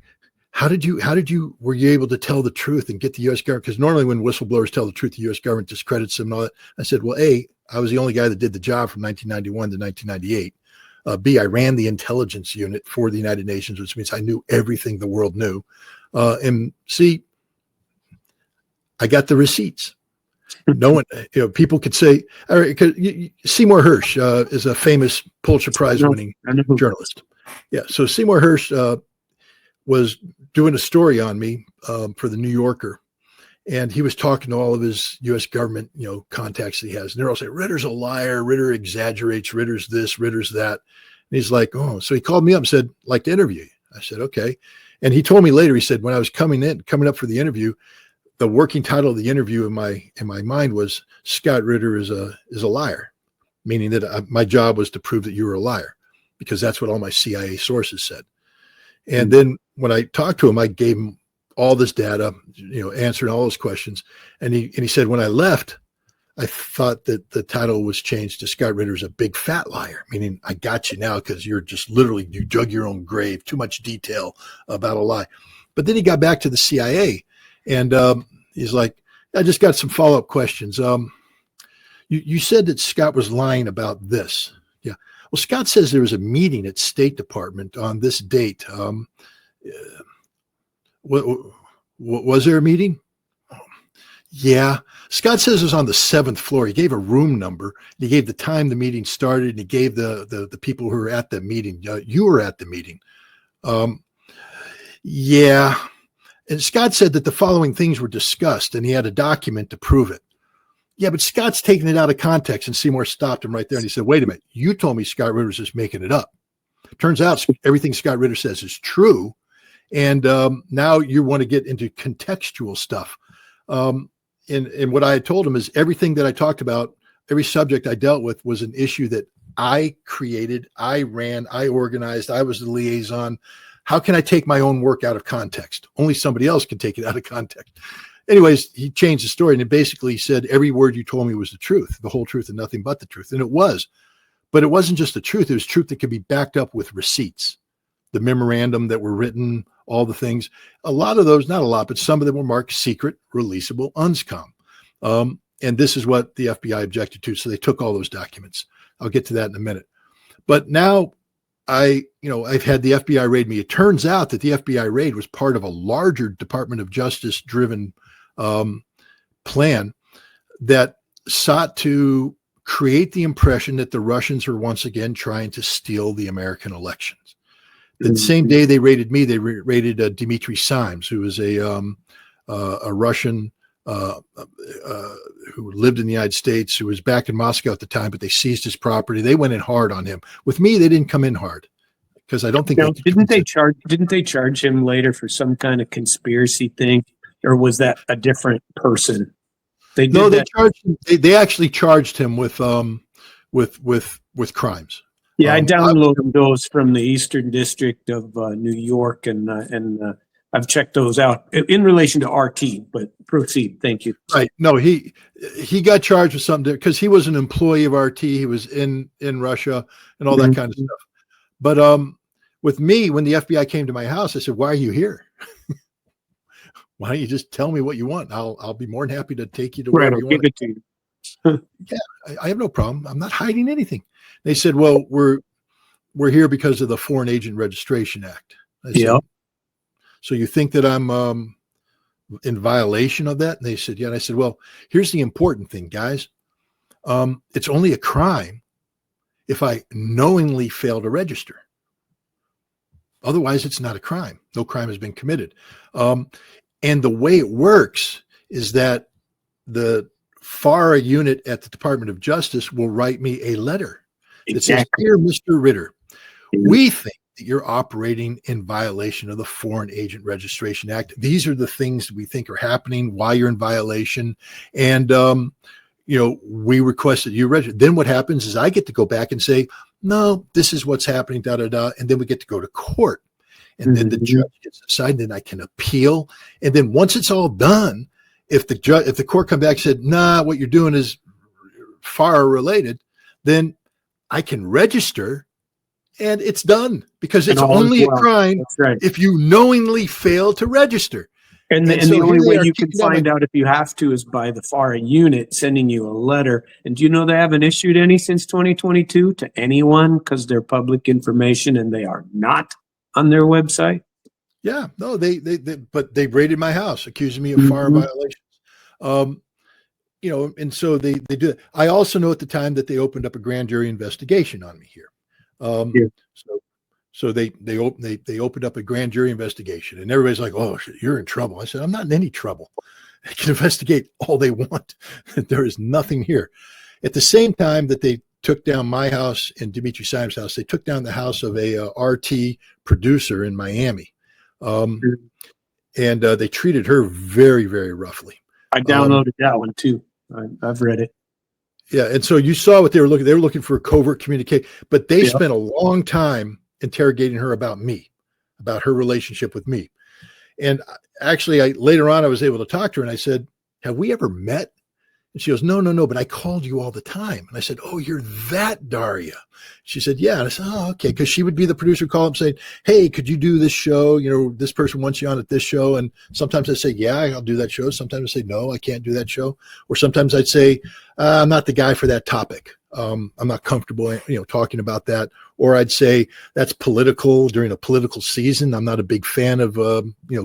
were you able to tell the truth and get the U.S. government? Because normally when whistleblowers tell the truth, the U.S. government discredits them and all that. I said, well, A, I was the only guy that did the job from 1991 to 1998. B, I ran the intelligence unit for the United Nations, which means I knew everything the world knew. And C, I got the receipts. No one, people could say, all right, Seymour Hersh is a famous Pulitzer Prize winning journalist. Yeah. So Seymour Hersh was doing a story on me for the New Yorker, and he was talking to all of his U.S. government, contacts that he has. And they're all saying, Ritter's a liar. Ritter exaggerates. Ritter's this, Ritter's that. And he's like, oh, so he called me up and said, like to interview you. I said, okay. And he told me later, he said, when I was coming up for the interview, the working title of the interview in my mind was Scott Ritter is a liar, meaning that my job was to prove that you were a liar, because that's what all my CIA sources said. And then when I talked to him, I gave him all this data, answering all those questions. And he said, when I left, I thought that the title was changed to Scott Ritter's a big fat liar, meaning I got you now because you're just literally, you dug your own grave, too much detail about a lie. But then he got back to the CIA and he's like, I just got some follow-up questions. You said that Scott was lying about this. Yeah. Well, Scott says there was a meeting at State Department on this date. Was there a meeting? Yeah. Scott says it was on the 7th floor. He gave a room number. He gave the time the meeting started, and he gave the people who were at the meeting. You were at the meeting. Yeah. And Scott said that the following things were discussed, and he had a document to prove it. Yeah, but Scott's taking it out of context, and Seymour stopped him right there, and he said, wait a minute. You told me Scott Ritter's just making it up. Turns out everything Scott Ritter says is true. And now you want to get into contextual stuff. And what I had told him is everything that I talked about, every subject I dealt with was an issue that I created, I ran, I organized, I was the liaison. How can I take my own work out of context? Only somebody else can take it out of context. Anyways, he changed the story and basically said, every word you told me was the truth, the whole truth and nothing but the truth. And it was, but it wasn't just the truth. It was truth that could be backed up with receipts, the memorandum that were written, all the things. A lot of those, not a lot, but some of them were marked secret, releasable, unscom. And this is what the FBI objected to. So they took all those documents. I'll get to that in a minute. But now I've had the FBI raid me. It turns out that the FBI raid was part of a larger Department of Justice driven plan that sought to create the impression that the Russians are once again trying to steal the American elections. The same day they raided me, they raided Dmitry Simes, who was a Russian who lived in the United States, who was back in Moscow at the time, but they seized his property. They went in hard on him. With me, they didn't come in hard because I don't think didn't they charge him later for some kind of conspiracy thing, or was that a different person? They charged him. They actually charged him with crimes. Yeah, I downloaded those from the Eastern District of New York, and I've checked those out in relation to RT. But proceed, thank you. Right? No, he got charged with something because he was an employee of RT. He was in Russia and all that kind of stuff. But with me, when the FBI came to my house, I said, "Why are you here? Why don't you just tell me what you want? I'll be more than happy to take you to wherever you want." Give it to you. Yeah, I have no problem. I'm not hiding anything. They said, well, we're here because of the Foreign Agent Registration Act. I said, so you think that I'm in violation of that? And they said, yeah. And I said, well, here's the important thing, guys. It's only a crime if I knowingly fail to register. Otherwise, it's not a crime. No crime has been committed. And the way it works is that the FARA unit at the Department of Justice will write me a letter. It says, "Dear Mr. Ritter, we think that you're operating in violation of the Foreign Agent Registration Act. These are the things we think are happening, why you're in violation. And, we request that you register." Then what happens is I get to go back and say, no, this is what's happening, da, da, da. And then we get to go to court. And then the judge gets to decide, and then I can appeal. And then once it's all done, if the court come back and said, nah, what you're doing is FARA related, then I can register and it's done because it's only a crime if you knowingly fail to register. And the only way you can find out if you have to is by the FARA unit sending you a letter. And do you know they haven't issued any since 2022 to anyone because they're public information and they are not on their website? Yeah, no, but they raided my house, accusing me of FARA violations. And so they do it. I also know at the time that they opened up a grand jury investigation on me here. So they opened up a grand jury investigation, and everybody's like, "Oh, you're in trouble." I said, "I'm not in any trouble. They can investigate all they want. There is nothing here." At the same time that they took down my house and Dmitry Simes' house, they took down the house of a RT producer in Miami, and they treated her very, very roughly. I downloaded that one too. I've read it. Yeah, and so you saw what they were looking. They were looking for covert communication, but they spent a long time interrogating her about me, about her relationship with me. And actually, later on, I was able to talk to her, and I said, "Have we ever met?" And she goes, no, but I called you all the time. And I said, "Oh, you're that Daria." She said, "Yeah." And I said, "Oh, okay." Because she would be the producer, call up saying, "Hey, could you do this show? You know, this person wants you on at this show." And sometimes I say, "Yeah, I'll do that show." Sometimes I say, "No, I can't do that show." Or sometimes I'd say, "I'm not the guy for that topic. I'm not comfortable, talking about that." Or I'd say, "That's political during a political season. I'm not a big fan of,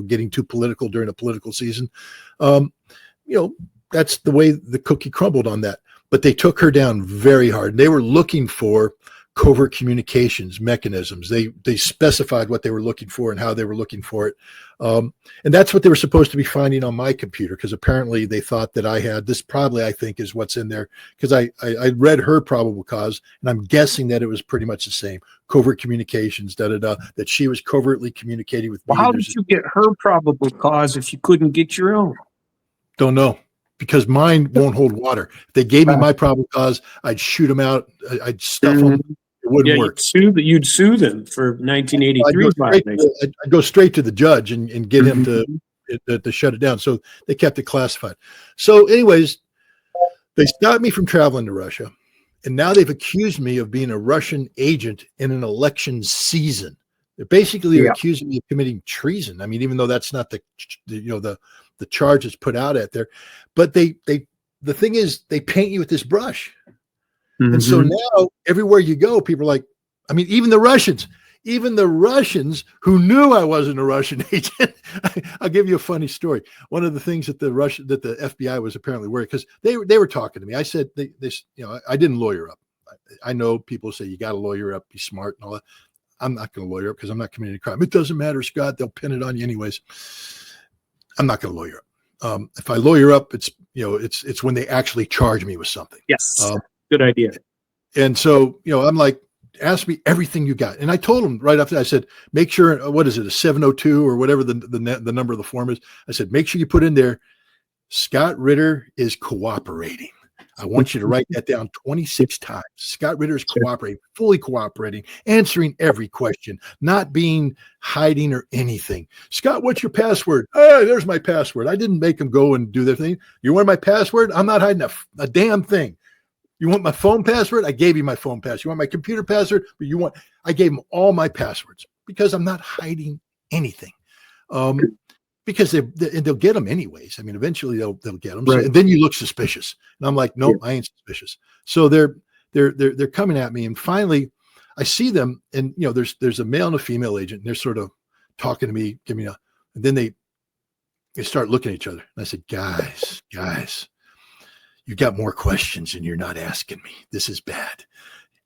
getting too political during a political season." That's the way the cookie crumbled on that. But they took her down very hard. They were looking for covert communications mechanisms. They specified what they were looking for and how they were looking for it. And that's what they were supposed to be finding on my computer, because apparently they thought that I had this. Probably, I think, is what's in there, because I read her probable cause, and I'm guessing that it was pretty much the same. Covert communications, that she was covertly communicating with me. Well, how did you get her probable cause if you couldn't get your own? Don't know, because mine won't hold water. If they gave me my probable cause, I'd shoot them out. I'd stuff them. It wouldn't work. You'd sue them for 1983 violation. I'd go straight to the judge and get him to shut it down. So they kept it classified. So anyways, they stopped me from traveling to Russia. And now they've accused me of being a Russian agent in an election season. They're basically accusing me of committing treason. I mean, even though that's not the charge that's put out at there, but the thing is, they paint you with this brush. And so now everywhere you go, people are like, I mean, even the Russians who knew I wasn't a Russian agent. I'll give you a funny story. One of the things that the FBI was apparently worried, because they were talking to me. I said, I didn't lawyer up. I know people say you got to lawyer up, be smart and all that. I'm not going to lawyer up because I'm not committing a crime. It doesn't matter, Scott. They'll pin it on you anyways. I'm not going to lawyer up. If I lawyer up, it's when they actually charge me with something. Yes. Good idea. And so, I'm like, ask me everything you got. And I told him right after, I said, make sure, what is it, a 702 or whatever the number of the form is. I said, make sure you put in there, Scott Ritter is cooperating. I want you to write that down 26 times. Scott Ritter is cooperating, fully cooperating, answering every question, not being hiding or anything. Scott, what's your password? Hey, there's my password. I didn't make him go and do their thing. You want my password? I'm not hiding a damn thing. You want my phone password? I gave you my phone password. You want my computer password? But I gave them all my passwords, because I'm not hiding anything. Because they'll get them anyways. I mean, eventually they'll get them. Right. So, and then you look suspicious. And I'm like, nope, I ain't suspicious. So they're coming at me. And finally I see them, and there's a male and a female agent, and they're sort of talking to me, and then they start looking at each other. And I said, guys, you got more questions and you're not asking me. This is bad.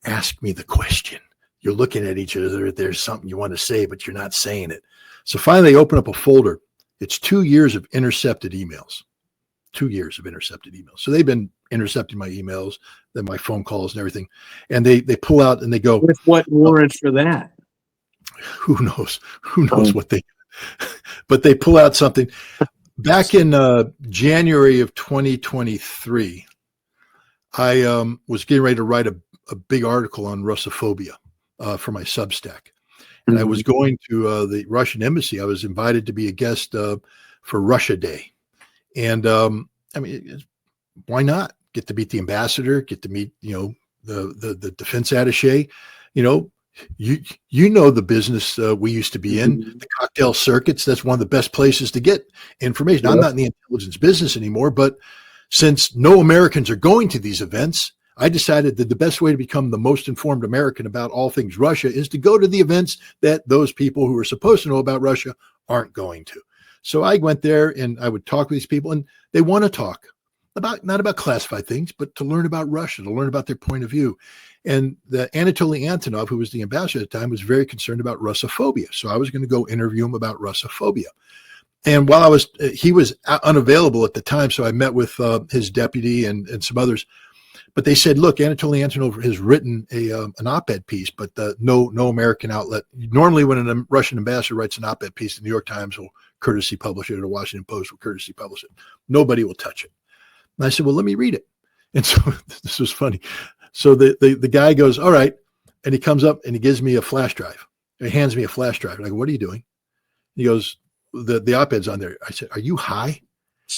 Ask me the question. You're looking at each other. There's something you want to say, but you're not saying it. So finally they open up a folder. It's 2 years of intercepted emails. 2 years of intercepted emails. So they've been intercepting my emails, then my phone calls and everything. And they pull out and they go, with what warrant for that? Who knows what they, but they pull out something. Back in January of 2023, I was getting ready to write a big article on Russophobia for my Substack. And I was going to the Russian embassy. I was invited to be a guest for Russia Day. And I mean, why not? Get to meet the ambassador, get to meet, the defense attaché, you know the business we used to be in, the cocktail circuits. That's one of the best places to get information. I'm not in the intelligence business anymore, but since no Americans are going to these events, I decided that the best way to become the most informed American about all things Russia is to go to the events that those people who are supposed to know about Russia aren't going to. So I went there and I would talk with these people, and they want to talk about, not about classified things, but to learn about Russia, to learn about their point of view. And the Anatoly Antonov, who was the ambassador at the time, was very concerned about Russophobia. So I was going to go interview him about Russophobia. And while he was unavailable at the time, so I met with his deputy and some others. But they said, look, Anatoly Antonov has written an op-ed piece, but no American outlet. Normally when a Russian ambassador writes an op-ed piece, the New York Times will courtesy publish it, or the Washington Post will courtesy publish it. Nobody will touch it. And I said, well, let me read it. And so this was funny. So the guy goes, all right. And he comes up and he gives me a flash drive. He hands me a flash drive. And I go, what are you doing? He goes, the op-eds on there. I said, "Are you high?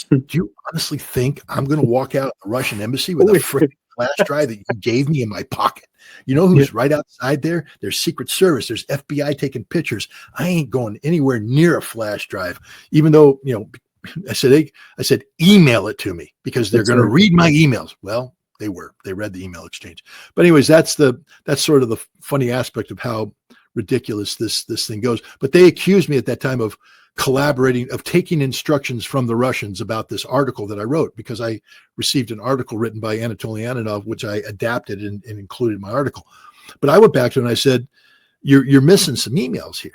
Do you honestly think I'm going to walk out of the Russian embassy with a freaking flash drive that you gave me in my pocket? You know who's right outside there? There's Secret Service. There's FBI taking pictures. I ain't going anywhere near a flash drive, even though, I said, email it to me because they're going to read my emails." Well, they read the email exchange. But anyways, that's sort of the funny aspect of how ridiculous this thing goes. But they accused me at that time of collaborating, of taking instructions from the Russians about this article that I wrote, because I received an article written by Anatoly Antonov, which I adapted and included in my article. But I went back to it and I said, you're missing some emails here.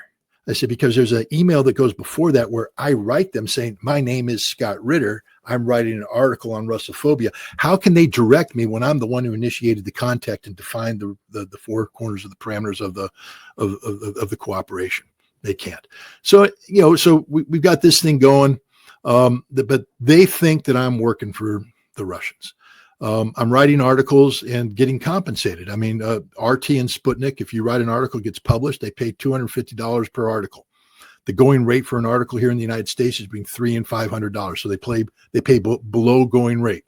I said, because there's an email that goes before that where I write them saying, "My name is Scott Ritter. I'm writing an article on Russophobia." How can they direct me when I'm the one who initiated the contact and defined the four corners of the parameters of the cooperation? They can't. So, so we've got this thing going, but they think that I'm working for the Russians. I'm writing articles and getting compensated. I mean, RT and Sputnik, if you write an article, gets published, they pay $250 per article. The going rate for an article here in the United States is between $300 and $500. So they pay below going rate.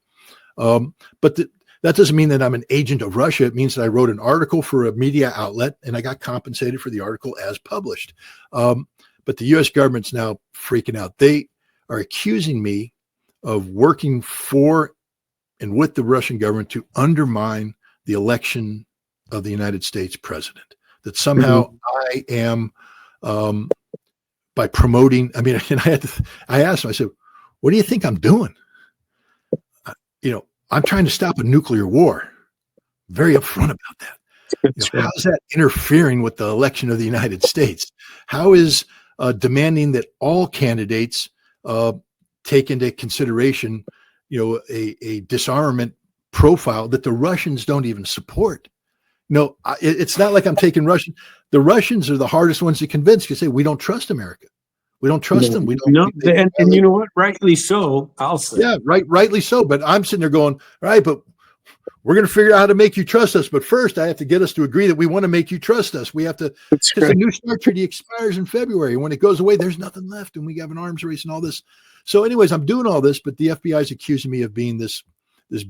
But that doesn't mean that I'm an agent of Russia. It means that I wrote an article for a media outlet and I got compensated for the article as published. But the U.S. government's now freaking out. They are accusing me of working for and with the Russian government to undermine the election of the United States president. That somehow I am, by promoting, I mean, and I asked him, I said, "What do you think I'm doing?" I'm trying to stop a nuclear war. Very upfront about that. How's that interfering with the election of the United States? How is demanding that all candidates take into consideration, a disarmament profile that the Russians don't even support? No, it's not like I'm taking Russian. The Russians are the hardest ones to convince because they say, we don't trust America. We don't trust them. We don't. No, and you know what? Rightly so, I'll say. Yeah, rightly so. But I'm sitting there going, all right, but we're going to figure out how to make you trust us. But first, I have to get us to agree that we want to make you trust us. We have to, because the New START treaty expires in February. When it goes away, there's nothing left, and we have an arms race and all this. So, anyways, I'm doing all this, but the FBI is accusing me of being this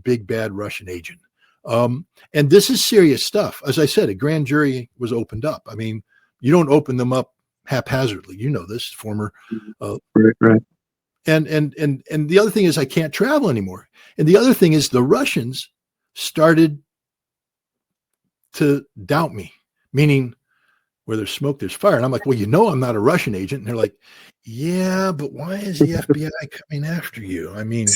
big bad Russian agent. And this is serious stuff. As I said, a grand jury was opened up. I mean, you don't open them up haphazardly. You know this, former. Right. And the other thing is I can't travel anymore. And the other thing is the Russians started to doubt me, meaning where there's smoke, there's fire. And I'm like, well, I'm not a Russian agent. And they're like, yeah, but why is the FBI coming after you? I mean,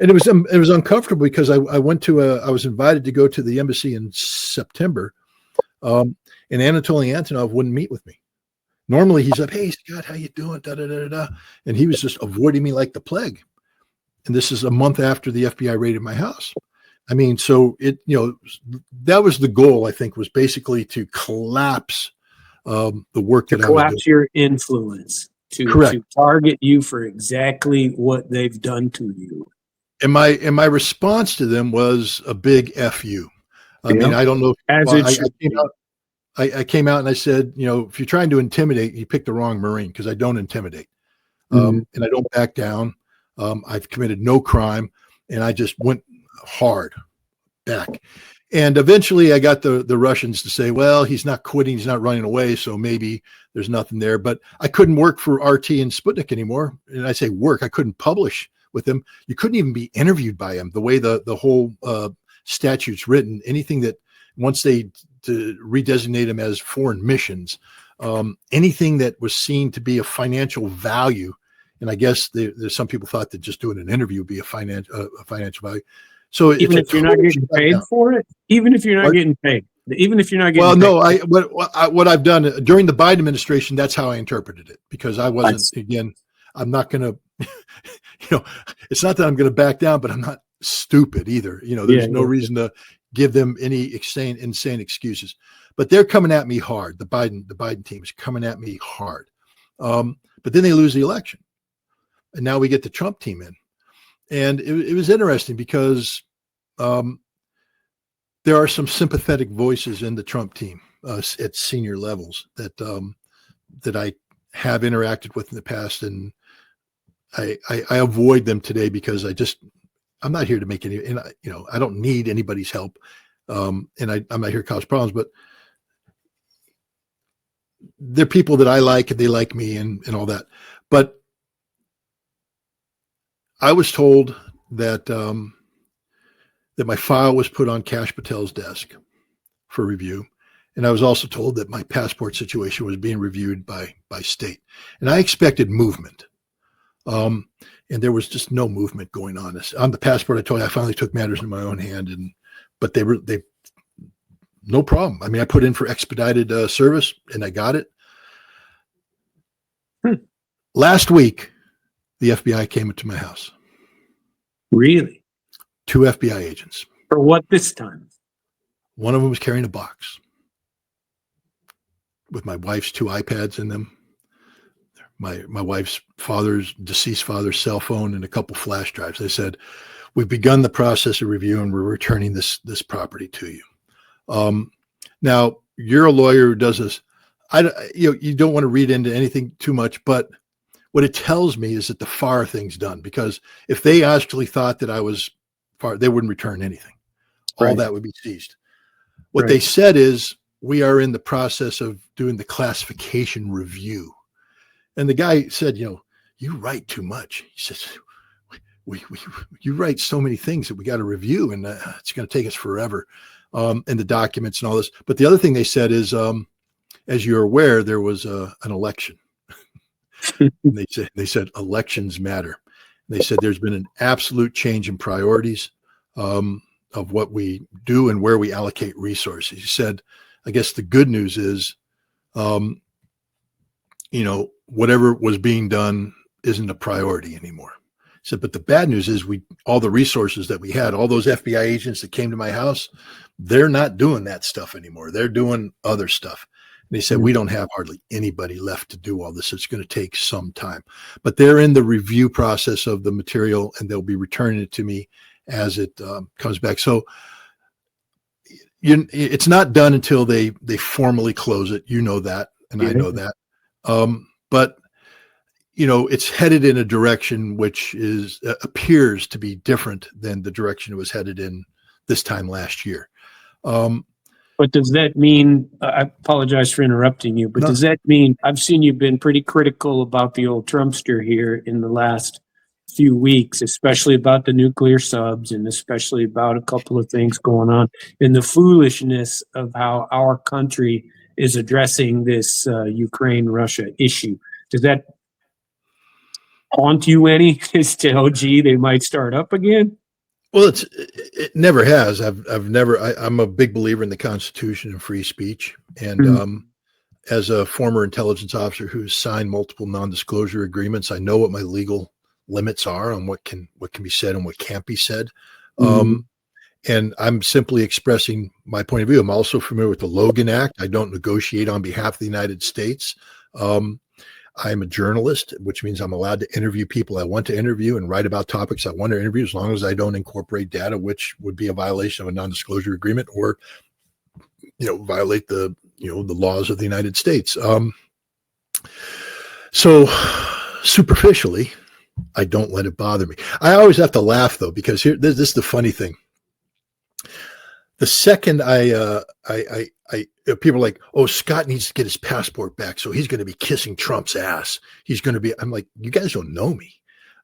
and it was uncomfortable because I was invited to go to the embassy in September, and Anatoly Antonov wouldn't meet with me. Normally he's like, "Hey Scott, how you doing?" Da, da, da, da. And he was just avoiding me like the plague. And this is a month after the FBI raided my house. I mean, so that was the goal, I think, was basically to collapse the work that I was doing. Collapse your influence, to target you for exactly what they've done to you. And my response to them was a big F you. I mean, I don't know. I came out and I said, if you're trying to intimidate, you picked the wrong Marine, because I don't intimidate. And I don't back down. I've committed no crime, and I just went hard back. And eventually I got the Russians to say, well, he's not quitting, he's not running away, so maybe there's nothing there. But I couldn't work for RT and Sputnik anymore. And I say work, I couldn't publish with them. You couldn't even be interviewed by him. The way the whole statute's written, anything that once they to redesignate them as foreign missions, anything that was seen to be a financial value, and I guess there's some people thought that just doing an interview would be a financial value. So even if you're not getting paid for it, even if you're not getting paid, well, no, what I've done during the Biden administration, that's how I interpreted it, because I wasn't, again, I'm not going to, it's not that I'm going to back down, but I'm not stupid either. There's no reason to give them any insane excuses, but they're coming at me hard. The Biden team is coming at me hard. But then they lose the election, and now we get the Trump team in. And it was interesting because there are some sympathetic voices in the Trump team at senior levels that I have interacted with in the past, and I avoid them today because I'm not here to make any, and I don't need anybody's help. And I'm not here to cause problems, but they're people that I like and they like me and all that. But I was told that, that my file was put on Kash Patel's desk for review. And I was also told that my passport situation was being reviewed by state. And I expected movement. And there was just no movement going on. On the passport, I told you I finally took matters in my own hand, but they no problem. I mean, I put in for expedited service and I got it. Last week, the FBI came into my house. Really? 2 FBI agents. For what this time? One of them was carrying a box with my wife's 2 iPads in them, my wife's deceased father's cell phone, and a couple flash drives. They said, "We've begun the process of review and we're returning this property to you." Now, you're a lawyer who does this. You don't want to read into anything too much, but what it tells me is that the FARA thing's done, because if they actually thought that I was FARA, they wouldn't return anything. All Right. that would be seized. What they said is, we are in the process of doing the classification review. And the guy said, you write too much. He says, you write so many things that we got to review, and it's going to take us forever. And the documents and all this. But the other thing they said is, as you're aware, there was an election. And they said elections matter. They said there's been an absolute change in priorities of what we do and where we allocate resources. He said, I guess the good news is, whatever was being done isn't a priority anymore. He said, but the bad news is all the resources that we had, all those FBI agents that came to my house, they're not doing that stuff anymore. They're doing other stuff. And they said, we don't have hardly anybody left to do all this. It's going to take some time, but they're in the review process of the material, and they'll be returning it to me as it comes back. So it's not done until they formally close it. You know that, and I know that. But it's headed in a direction which appears to be different than the direction it was headed in this time last year. But does that mean, I apologize for interrupting you, but does that mean, I've seen you've been pretty critical about the old Trumpster here in the last few weeks, especially about the nuclear subs, and especially about a couple of things going on in the foolishness of how our country is addressing this Ukraine-Russia issue. Does that haunt you any as to, oh, gee, they might start up again? Well, it never has. I'm a big believer in the Constitution and free speech. And as a former intelligence officer who's signed multiple non-disclosure agreements, I know what my legal limits are on what can be said and what can't be said. And I'm simply expressing my point of view. I'm also familiar with the Logan Act. I don't negotiate on behalf of the United States. I'm a journalist, which means I'm allowed to interview people I want to interview and write about topics I want to interview, as long as I don't incorporate data, which would be a violation of a non-disclosure agreement, or, violate the laws of the United States. So superficially, I don't let it bother me. I always have to laugh, though, because this is the funny thing. The second people are like, oh, Scott needs to get his passport back, so he's going to be kissing Trump's ass. I'm like, you guys don't know me.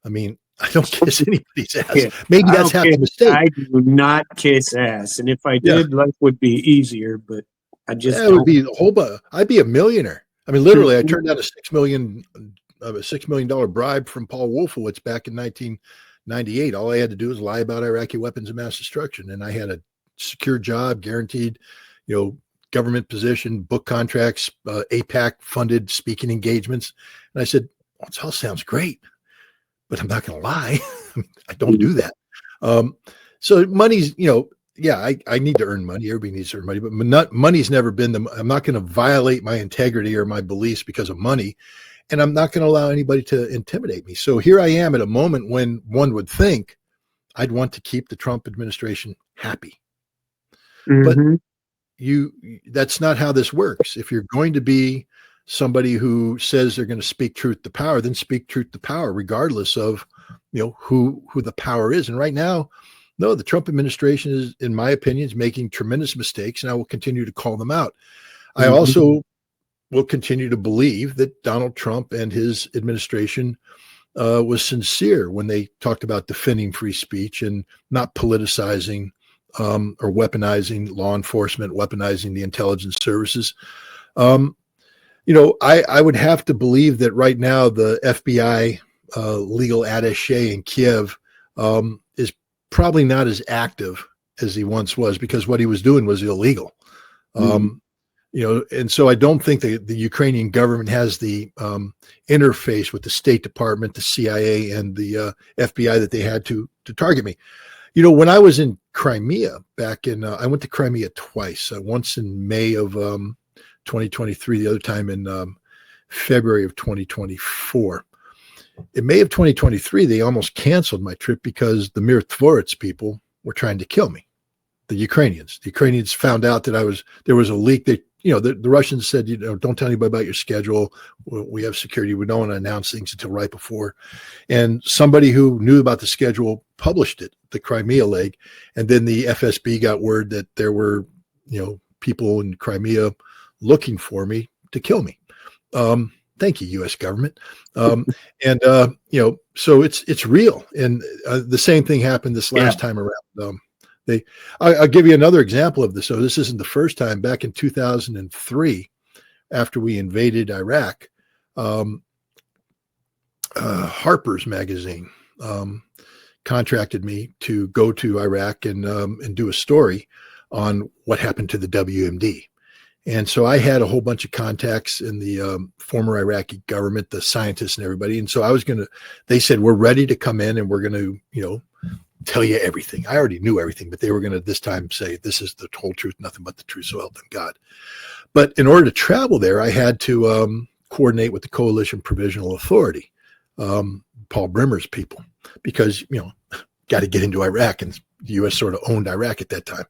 I mean, I don't kiss anybody's ass. Yeah, maybe that's half the mistake. I do not kiss ass, and if I did, life would be easier. But I just it would be a whole. I'd be a millionaire. I mean, literally, I turned down a $6 million bribe from Paul Wolfowitz back in 1998. All I had to do was lie about Iraqi weapons of mass destruction, and I had a secure job, guaranteed, government position, book contracts, APAC funded speaking engagements. And I said, well, it all sounds great, but I'm not going to lie. I don't do that. So money's, I need to earn money. Everybody needs to earn money, but money's never been I'm not going to violate my integrity or my beliefs because of money. And I'm not going to allow anybody to intimidate me. So here I am at a moment when one would think I'd want to keep the Trump administration happy. But that's not how this works. If you're going to be somebody who says they're going to speak truth to power, then speak truth to power, regardless of, who the power is. And right now, no, the Trump administration is, in my opinion, is making tremendous mistakes, and I will continue to call them out. I also will continue to believe that Donald Trump and his administration was sincere when they talked about defending free speech and not politicizing or weaponizing law enforcement, weaponizing the intelligence services. I would have to believe that right now the FBI legal attaché in Kiev is probably not as active as he once was, because what he was doing was illegal. And so I don't think the Ukrainian government has the interface with the State Department, the CIA, and the FBI that they had to target me. When I was in Crimea back in, I went to Crimea twice, once in May of 2023, the other time in February of 2024. In May of 2023, they almost canceled my trip because the Mirotvorets people were trying to kill me. The Ukrainians found out that there was a leak. The Russians said, don't tell anybody about your schedule. We have security. We don't want to announce things until right before. And somebody who knew about the schedule published it, the Crimea leg. And then the FSB got word that there were, people in Crimea looking for me to kill me. Thank you, U.S. government. So it's real. And the same thing happened this last time around. I'll give you another example of this. So this isn't the first time. Back in 2003, after we invaded Iraq, Harper's Magazine contracted me to go to Iraq and do a story on what happened to the WMD. And so I had a whole bunch of contacts in the former Iraqi government, the scientists and everybody. And so they said, we're ready to come in and we're going to, tell you everything. I already knew everything, but they were going to this time say, this is the whole truth, nothing but the truth, so help them God. But in order to travel there, I had to coordinate with the Coalition Provisional Authority, Paul Bremer's people, because, got to get into Iraq, and the U.S. sort of owned Iraq at that time.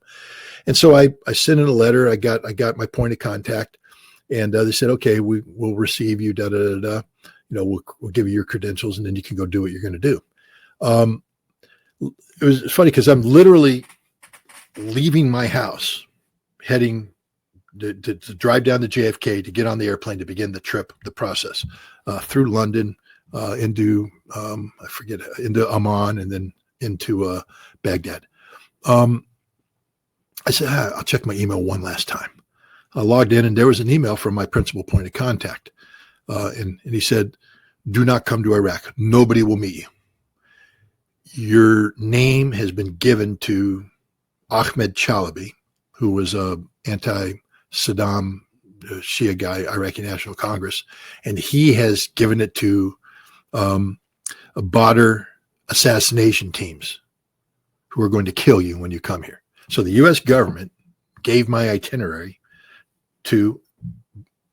And so I sent in a letter. I got my point of contact, and they said, okay, we'll receive you, we'll give you your credentials, and then you can go do what you're going to do. It was funny because I'm literally leaving my house, heading to drive down to JFK to get on the airplane to begin the trip, the process, through London, into Amman, and then into Baghdad. I said, I'll check my email one last time. I logged in, and there was an email from my principal point of contact. And he said, do not come to Iraq. Nobody will meet you. Your name has been given to Ahmed Chalabi, who was a anti-Saddam Shia guy, Iraqi National Congress, and he has given it to Badr assassination teams who are going to kill you when you come here. So the U.S. government gave my itinerary to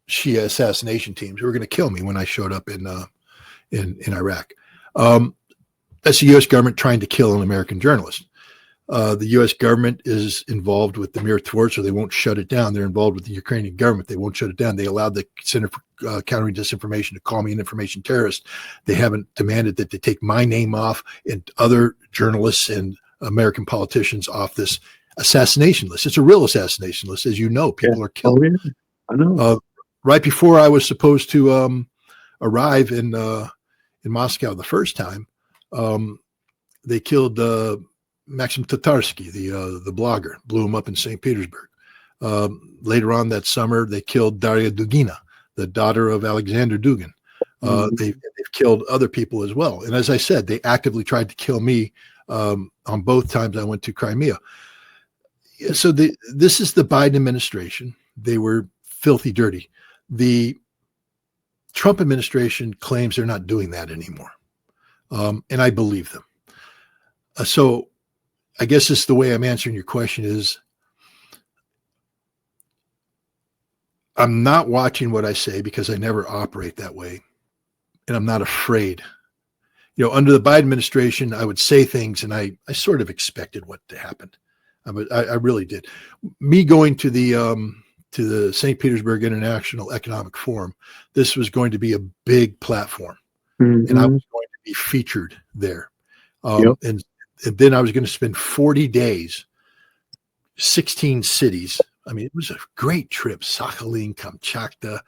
Shia assassination teams who were going to kill me when I showed up in Iraq. That's the U.S. government trying to kill an American journalist. The U.S. government is involved with the Mirotvorets, so they won't shut it down. They're involved with the Ukrainian government. They won't shut it down. They allowed the Center for Countering Disinformation to call me an information terrorist. They haven't demanded that they take my name off and other journalists and American politicians off this assassination list. It's a real assassination list. As you know, people are killed. Oh, yeah. I know. Right before I was supposed to arrive in Moscow the first time, they killed Maxim Tatarsky, the blogger, blew him up in St. Petersburg. Later on that summer, they killed Daria Dugina, the daughter of Alexander Dugin. They've killed other people as well. And as I said, they actively tried to kill me on both times I went to Crimea. So this is the Biden administration. They were filthy dirty. The Trump administration claims they're not doing that anymore. And I believe them. So I guess it's the way I'm answering your question is I'm not watching what I say because I never operate that way. And I'm not afraid. Under the Biden administration, I would say things and I sort of expected what to happen. I really did. Me going to the to the St. Petersburg International Economic Forum, this was going to be a big platform, and I was going to be featured there. And then I was going to spend 40 days, 16 cities. I mean, it was a great trip. Sakhalin, Kamchatka,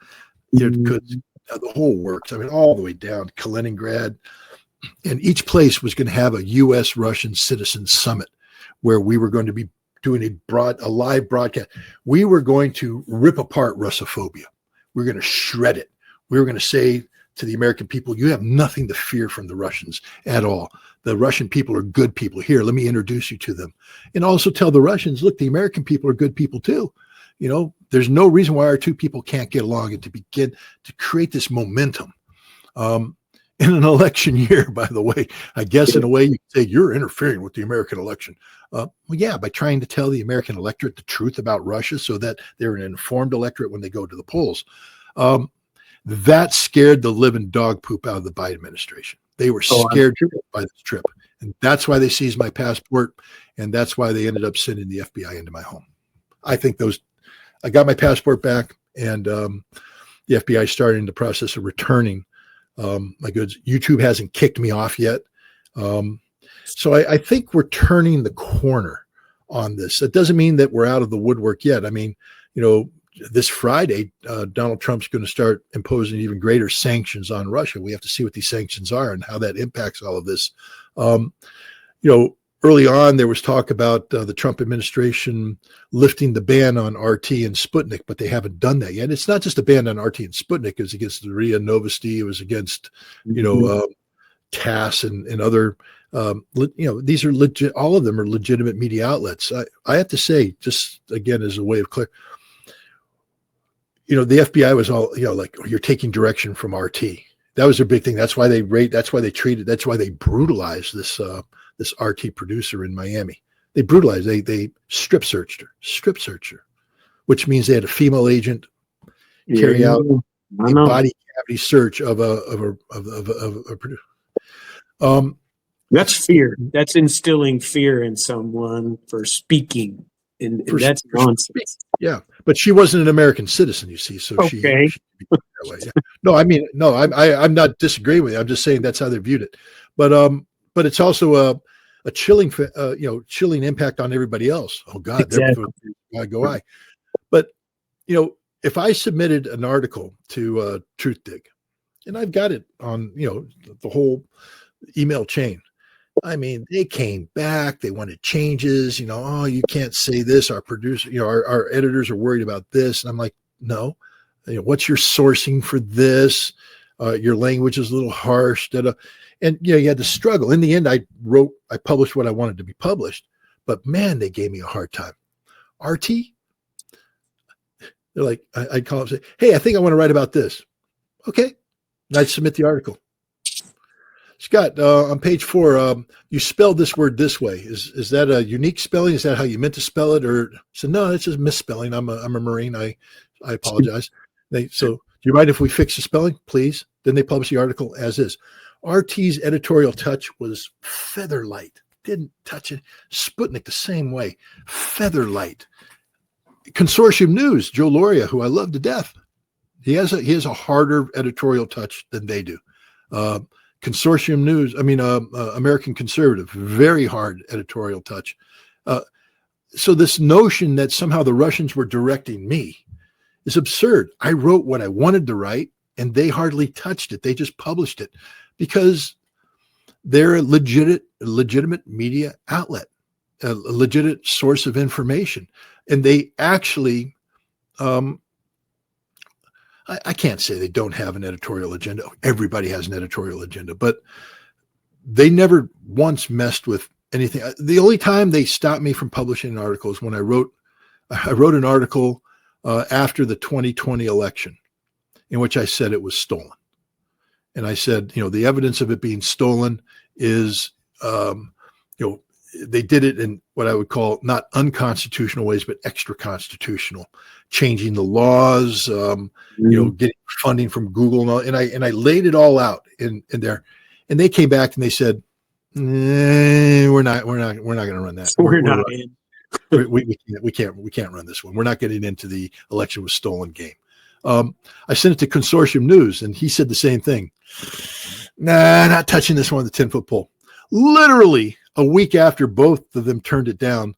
the whole works. I mean, all the way down to Kaliningrad. And each place was going to have a U.S.-Russian citizen summit where we were going to be doing a live broadcast. We were going to rip apart Russophobia. We were going to shred it. We were going to say to the American people, you have nothing to fear from the Russians at all. The Russian people are good people. Here, let me introduce you to them. And also tell the Russians, look, the American people are good people too. You know, there's no reason why our two people can't get along, and to begin to create this momentum. In an election year, by the way, I guess in a way you could say you're interfering with the American election. Well, yeah, by trying to tell the American electorate the truth about Russia so that they're an informed electorate when they go to the polls. That scared the living dog poop out of the Biden administration. They were scared by this trip. And that's why they seized my passport. And that's why they ended up sending the FBI into my home. I think I got my passport back, and the FBI started the process of returning my goods. YouTube hasn't kicked me off yet. So I think we're turning the corner on this. That doesn't mean that we're out of the woodwork yet. I mean, you know, this Friday, Donald Trump's going to start imposing even greater sanctions on Russia. We have to see what these sanctions are and how that impacts all of this. You know, early on, there was talk about the Trump administration lifting the ban on RT and Sputnik, but they haven't done that yet. It's not just a ban on RT and Sputnik. It was against the RIA Novosti. It was against, you know, TASS and other, you know, these are legit. All of them are legitimate media outlets. I have to say, just again, as a way of clear, you know, the FBI was all, you know, like, you're taking direction from RT. That was their big thing. That's why they brutalized this RT producer in Miami. They brutalized, they strip searched her, which means they had a female agent carry out a body cavity search of a producer. That's fear. That's instilling fear in someone for speaking. And that's nonsense. Yeah, but she wasn't an American citizen, you see. So she that way. Yeah. No, I mean, no, I'm not disagreeing with you. I'm just saying that's how they viewed it. But it's also a chilling, you know, chilling impact on everybody else. Oh God, exactly. I. But you know, if I submitted an article to TruthDig, and I've got it on, you know, the whole email chain. I mean, they came back, they wanted changes, you know, oh, you can't say this. Our producer, you know, our editors are worried about this. And I'm like, no, you know, what's your sourcing for this? Your language is a little harsh. And, you know, you had to struggle. In the end, I published what I wanted to be published, but man, they gave me a hard time. RT, they're like, I'd call up and say, hey, I think I want to write about this. Okay. And I'd submit the article. Scott, on page 4, you spelled this word this way. Is that a unique spelling? Is that how you meant to spell it? Or so no, it's just misspelling. I'm a Marine. I apologize. So do you mind if we fix the spelling, please? Then they publish the article as is. RT's editorial touch was feather light. Didn't touch it. Sputnik the same way. Feather light. Consortium News, Joe Loria, who I love to death. He has a harder editorial touch than they do. Consortium News, American Conservative, very hard editorial touch. So this notion that somehow the Russians were directing me is absurd. I wrote what I wanted to write, and they hardly touched it. They just published it because they're a legitimate media outlet, a legitimate source of information. And they actually, I can't say they don't have an editorial agenda. Everybody has an editorial agenda, but they never once messed with anything. The only time they stopped me from publishing an article is when I wrote an article after the 2020 election in which I said it was stolen. And I said, you know, the evidence of it being stolen is, you know, they did it in what I would call not unconstitutional ways, but extra constitutional, changing the laws, you know, getting funding from Google and all. And I laid it all out in there, and they came back and they said, we're not going to run that. We're not in. we can't run this one. We're not getting into the election was stolen game. I sent it to Consortium News, and he said the same thing. Nah, not touching this one with a 10-foot pole. Literally a week after both of them turned it down,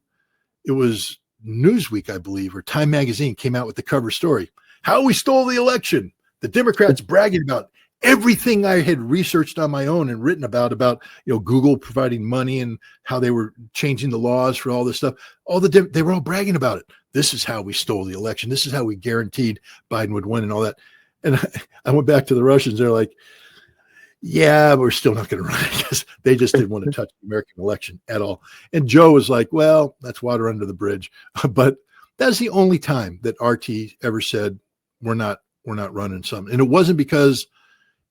it was Newsweek, I believe, or Time Magazine came out with the cover story. How we stole the election. The Democrats bragging about everything I had researched on my own and written about Google providing money and how they were changing the laws for all this stuff. They were all bragging about it. This is how we stole the election. This is how we guaranteed Biden would win and all that. And I went back to the Russians. They're like, yeah, we're still not going to run it because they just didn't want to touch the American election at all. And Joe was like, well, that's water under the bridge. But that's the only time that RT ever said, we're not running something. And it wasn't because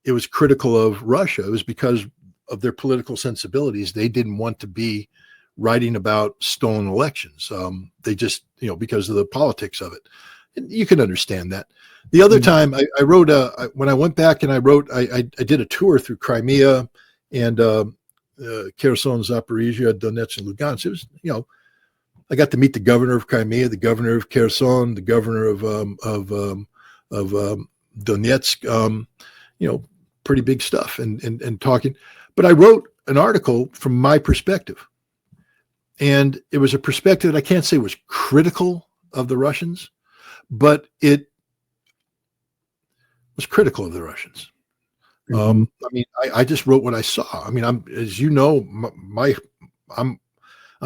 it was critical of Russia. It was because of their political sensibilities. They didn't want to be writing about stolen elections. They just, because of the politics of it. And you can understand that. The other time I wrote, when I went back and I wrote, I did a tour through Crimea and Kherson, Zaporizhia, Donetsk, and Lugansk. It was, I got to meet the governor of Crimea, the governor of Kherson, the governor of Donetsk, pretty big stuff and talking. But I wrote an article from my perspective. And it was a perspective that I can't say was critical of the Russians, but it was critical of the Russians. I just wrote what I saw. I'm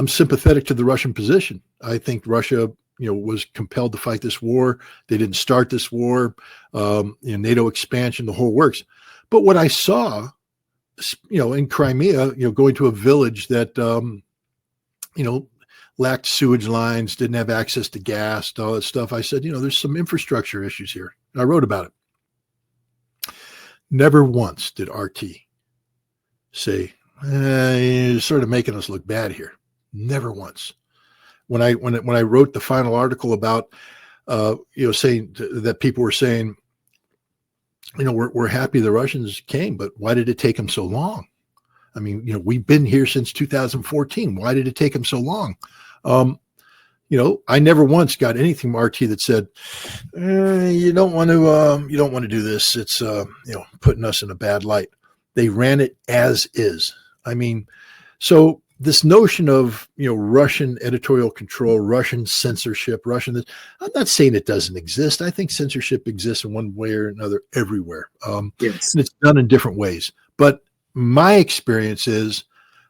sympathetic to the Russian position. I think Russia, was compelled to fight this war. They didn't start this war, NATO expansion, the whole works. But what I saw, in Crimea, going to a village that, lacked sewage lines, didn't have access to gas, all that stuff. I said, there's some infrastructure issues here. And I wrote about it. Never once did RT say, you're sort of making us look bad here. Never once. When I wrote the final article about, saying that people were saying, we're happy the Russians came, but why did it take them so long? We've been here since 2014. Why did it take them so long? I never once got anything from RT that said, you don't want to do this. It's, putting us in a bad light. They ran it as is. So this notion of, Russian editorial control, Russian censorship, I'm not saying it doesn't exist. I think censorship exists in one way or another everywhere. Yes. And it's done in different ways. But my experience is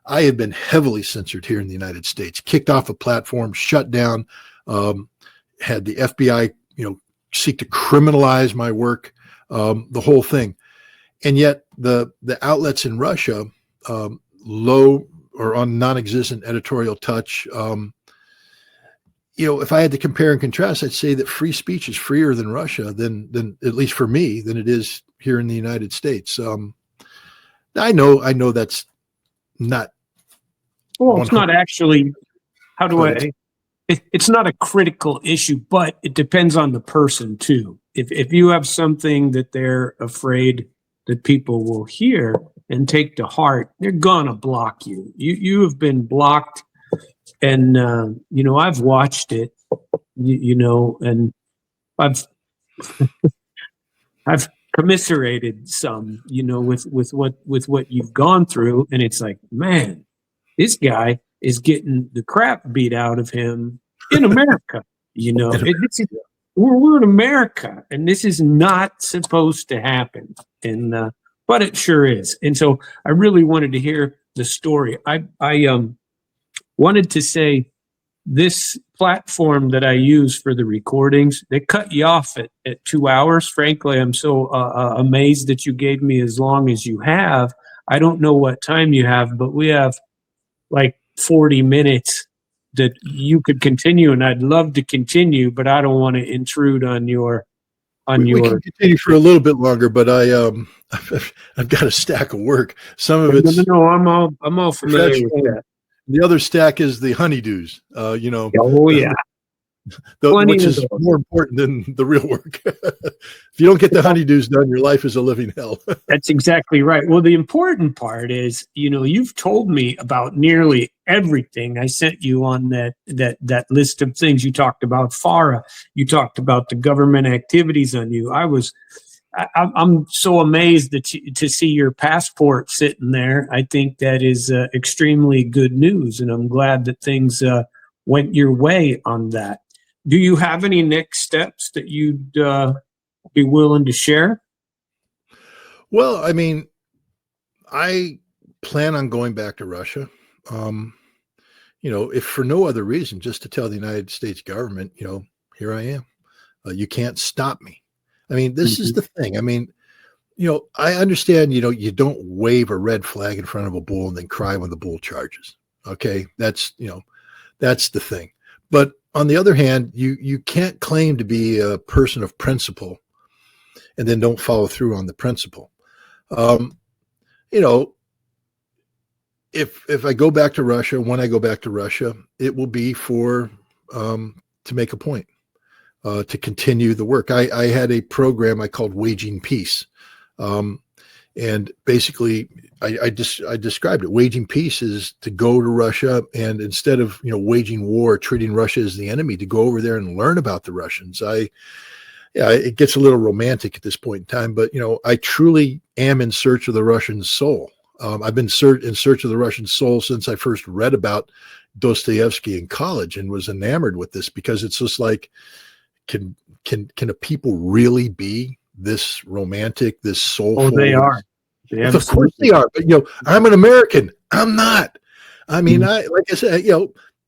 I have been heavily censored here in the United States, kicked off a platform, shut down, had the FBI, seek to criminalize my work, the whole thing. And yet the outlets in Russia, low or on non-existent editorial touch, if I had to compare and contrast, I'd say that free speech is freer than Russia, than at least for me, than it is here in the United States. I know that's not. Well, it's not actually. How do I? It's not a critical issue, but it depends on the person too. If you have something that they're afraid that people will hear and take to heart, they're gonna block you. You have been blocked, and I've watched it. And I've commiserated some, with what you've gone through, and it's like, man, this guy is getting the crap beat out of him in America. We're in America, and this is not supposed to happen, and but it sure is. And so I really wanted to hear the story. I wanted to say, this platform that I use for the recordings, they cut you off at 2 hours. Frankly, I'm so amazed that you gave me as long as you have. I don't know what time you have, but we have like 40 minutes that you could continue, and I'd love to continue, but I don't want to intrude on your. We can continue for a little bit longer, but I've got a stack of work. Some of it's no. I'm all familiar with that. The other stack is the honeydews. Oh yeah. Plenty which of is those. more important than the real work. If you don't get the honeydews done, your life is a living hell. That's exactly right. Well, the important part is, you've told me about nearly everything I sent you on that list of things. You talked about FARA. You talked about the government activities on you. I'm so amazed to see your passport sitting there. I think that is extremely good news, and I'm glad that things went your way on that. Do you have any next steps that you'd be willing to share? Well, I mean, I plan on going back to Russia. If for no other reason, just to tell the United States government, here I am. You can't stop me. I mean, this is the thing. I mean, I understand, you don't wave a red flag in front of a bull and then cry when the bull charges. Okay. That's the thing. But on the other hand, you can't claim to be a person of principle and then don't follow through on the principle. If I go back to Russia, when I go back to Russia, it will be for to make a point, to continue the work. I had a program I called Waging Peace, and basically I described it. Waging peace is to go to Russia and instead of waging war, treating Russia as the enemy, to go over there and learn about the Russians. It gets a little romantic at this point in time, but I truly am in search of the Russian soul. I've been in search of the Russian soul since I first read about Dostoevsky in college and was enamored with this, because it's just like, can a people really be this romantic, this soulful? Oh, they are. Of course they are. But I'm an American. I'm not. I mean, like I said,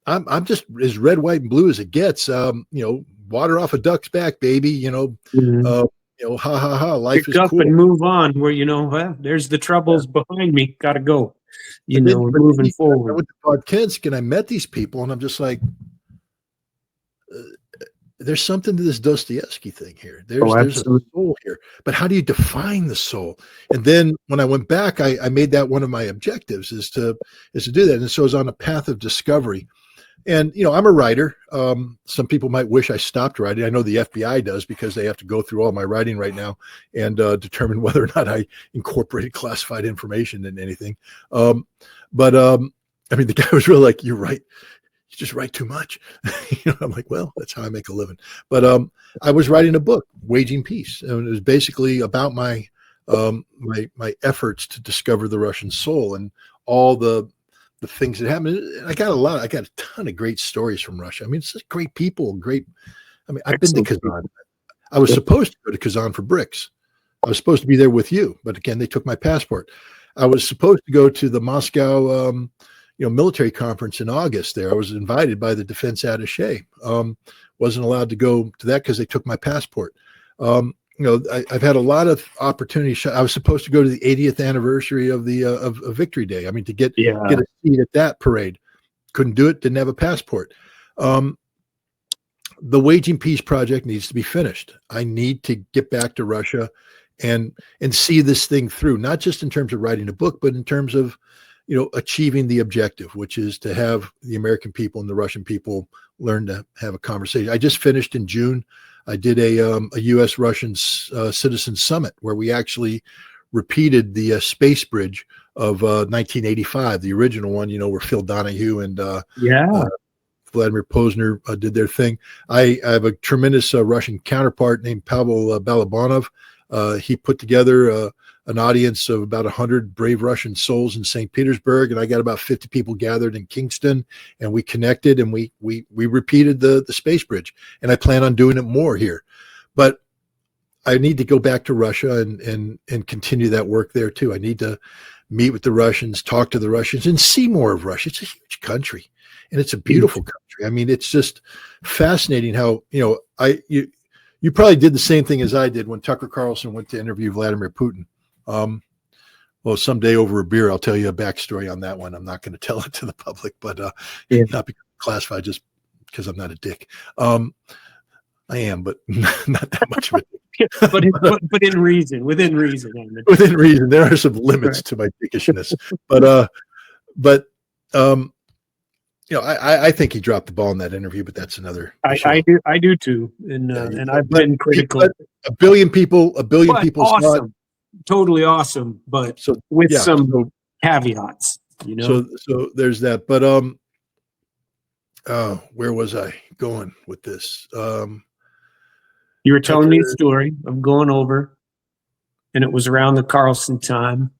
I'm just as red, white, and blue as it gets. Water off a duck's back, baby. Ha ha ha. Life Pick is up cool. and move on. Where well, there's the troubles behind me. Got to go. Moving forward. I went to Podkinsk and I met these people, and I'm just like, there's something to this Dostoevsky thing here. There's a soul here, but how do you define the soul? And then when I went back, I made that one of my objectives is to do that. And so I was on a path of discovery. And, I'm a writer. Some people might wish I stopped writing. I know the FBI does, because they have to go through all my writing right now and determine whether or not I incorporated classified information in anything. I mean, the guy was really like, "You're right. You just write too much." I'm like, well, that's how I make a living. But I was writing a book, Waging Peace. And it was basically about my efforts to discover the Russian soul and all the things that happened. I got a ton of great stories from Russia. I mean, it's just great people, I've been to Kazan. I was supposed to go to Kazan for BRICS. I was supposed to be there with you, but again, they took my passport. I was supposed to go to the Moscow, military conference in August there. I was invited by the defense attaché. Wasn't allowed to go to that because they took my passport. I've had a lot of opportunities. I was supposed to go to the 80th anniversary of the of Victory Day. I mean, to get a seat at that parade. Couldn't do it. Didn't have a passport. The Waging Peace project needs to be finished. I need to get back to Russia and see this thing through, not just in terms of writing a book, but in terms of achieving the objective, which is to have the American people and the Russian people learn to have a conversation. I just finished in June. I did a U.S.-Russian citizen summit where we actually repeated the space bridge of 1985, the original one, where Phil Donahue and Vladimir Posner did their thing. I have a tremendous Russian counterpart named Pavel Balabanov. He put together an audience of about 100 brave Russian souls in St. Petersburg, and I got about 50 people gathered in Kingston, and we connected and we repeated the space bridge, and I plan on doing it more here. But I need to go back to Russia and continue that work there too. I need to meet with the Russians, talk to the Russians, and see more of Russia. It's a huge country, and it's a beautiful country. I mean, it's just fascinating how, you probably did the same thing as I did when Tucker Carlson went to interview Vladimir Putin. Well, someday over a beer, I'll tell you a backstory on that one. I'm not going to tell it to the public, but not because classified, just because I'm not a dick. I am, but not that much of a dick. but within reason. Within reason, there are some limits to my dickishness. But I think he dropped the ball in that interview, but that's another issue. I do too, and I've been critical. But a billion people saw it. Awesome, totally awesome, but So with some caveats, So there's that. But where was I going with this? You were telling me a story of going over, and it was around the Carlson time,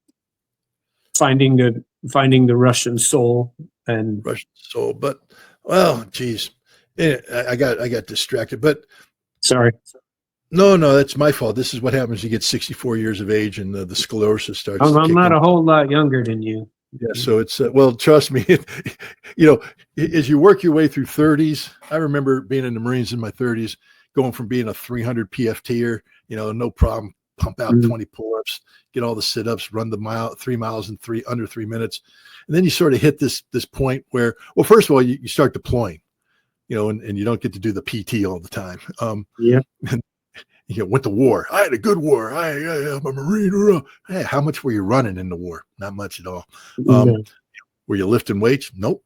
finding the Russian soul and Russian soul. But geez, I got distracted. But sorry. No, that's my fault. This is what happens. You get 64 years of age, and the sclerosis starts. I'm not a whole lot younger than you. Yeah, so it's well, trust me, as you work your way through 30s. I remember being in the Marines in my 30s, going from being a 300 PFTer, no problem, pump out 20 pull-ups, get all the sit-ups, run the 3 miles in under 3 minutes, and then you sort of hit this point where, well, first of all, you start deploying, and you don't get to do the PT all the time. Went to war. I had a good war. I'm a Marine. Hey, how much were you running in the war? Not much at all. Were you lifting weights? Nope.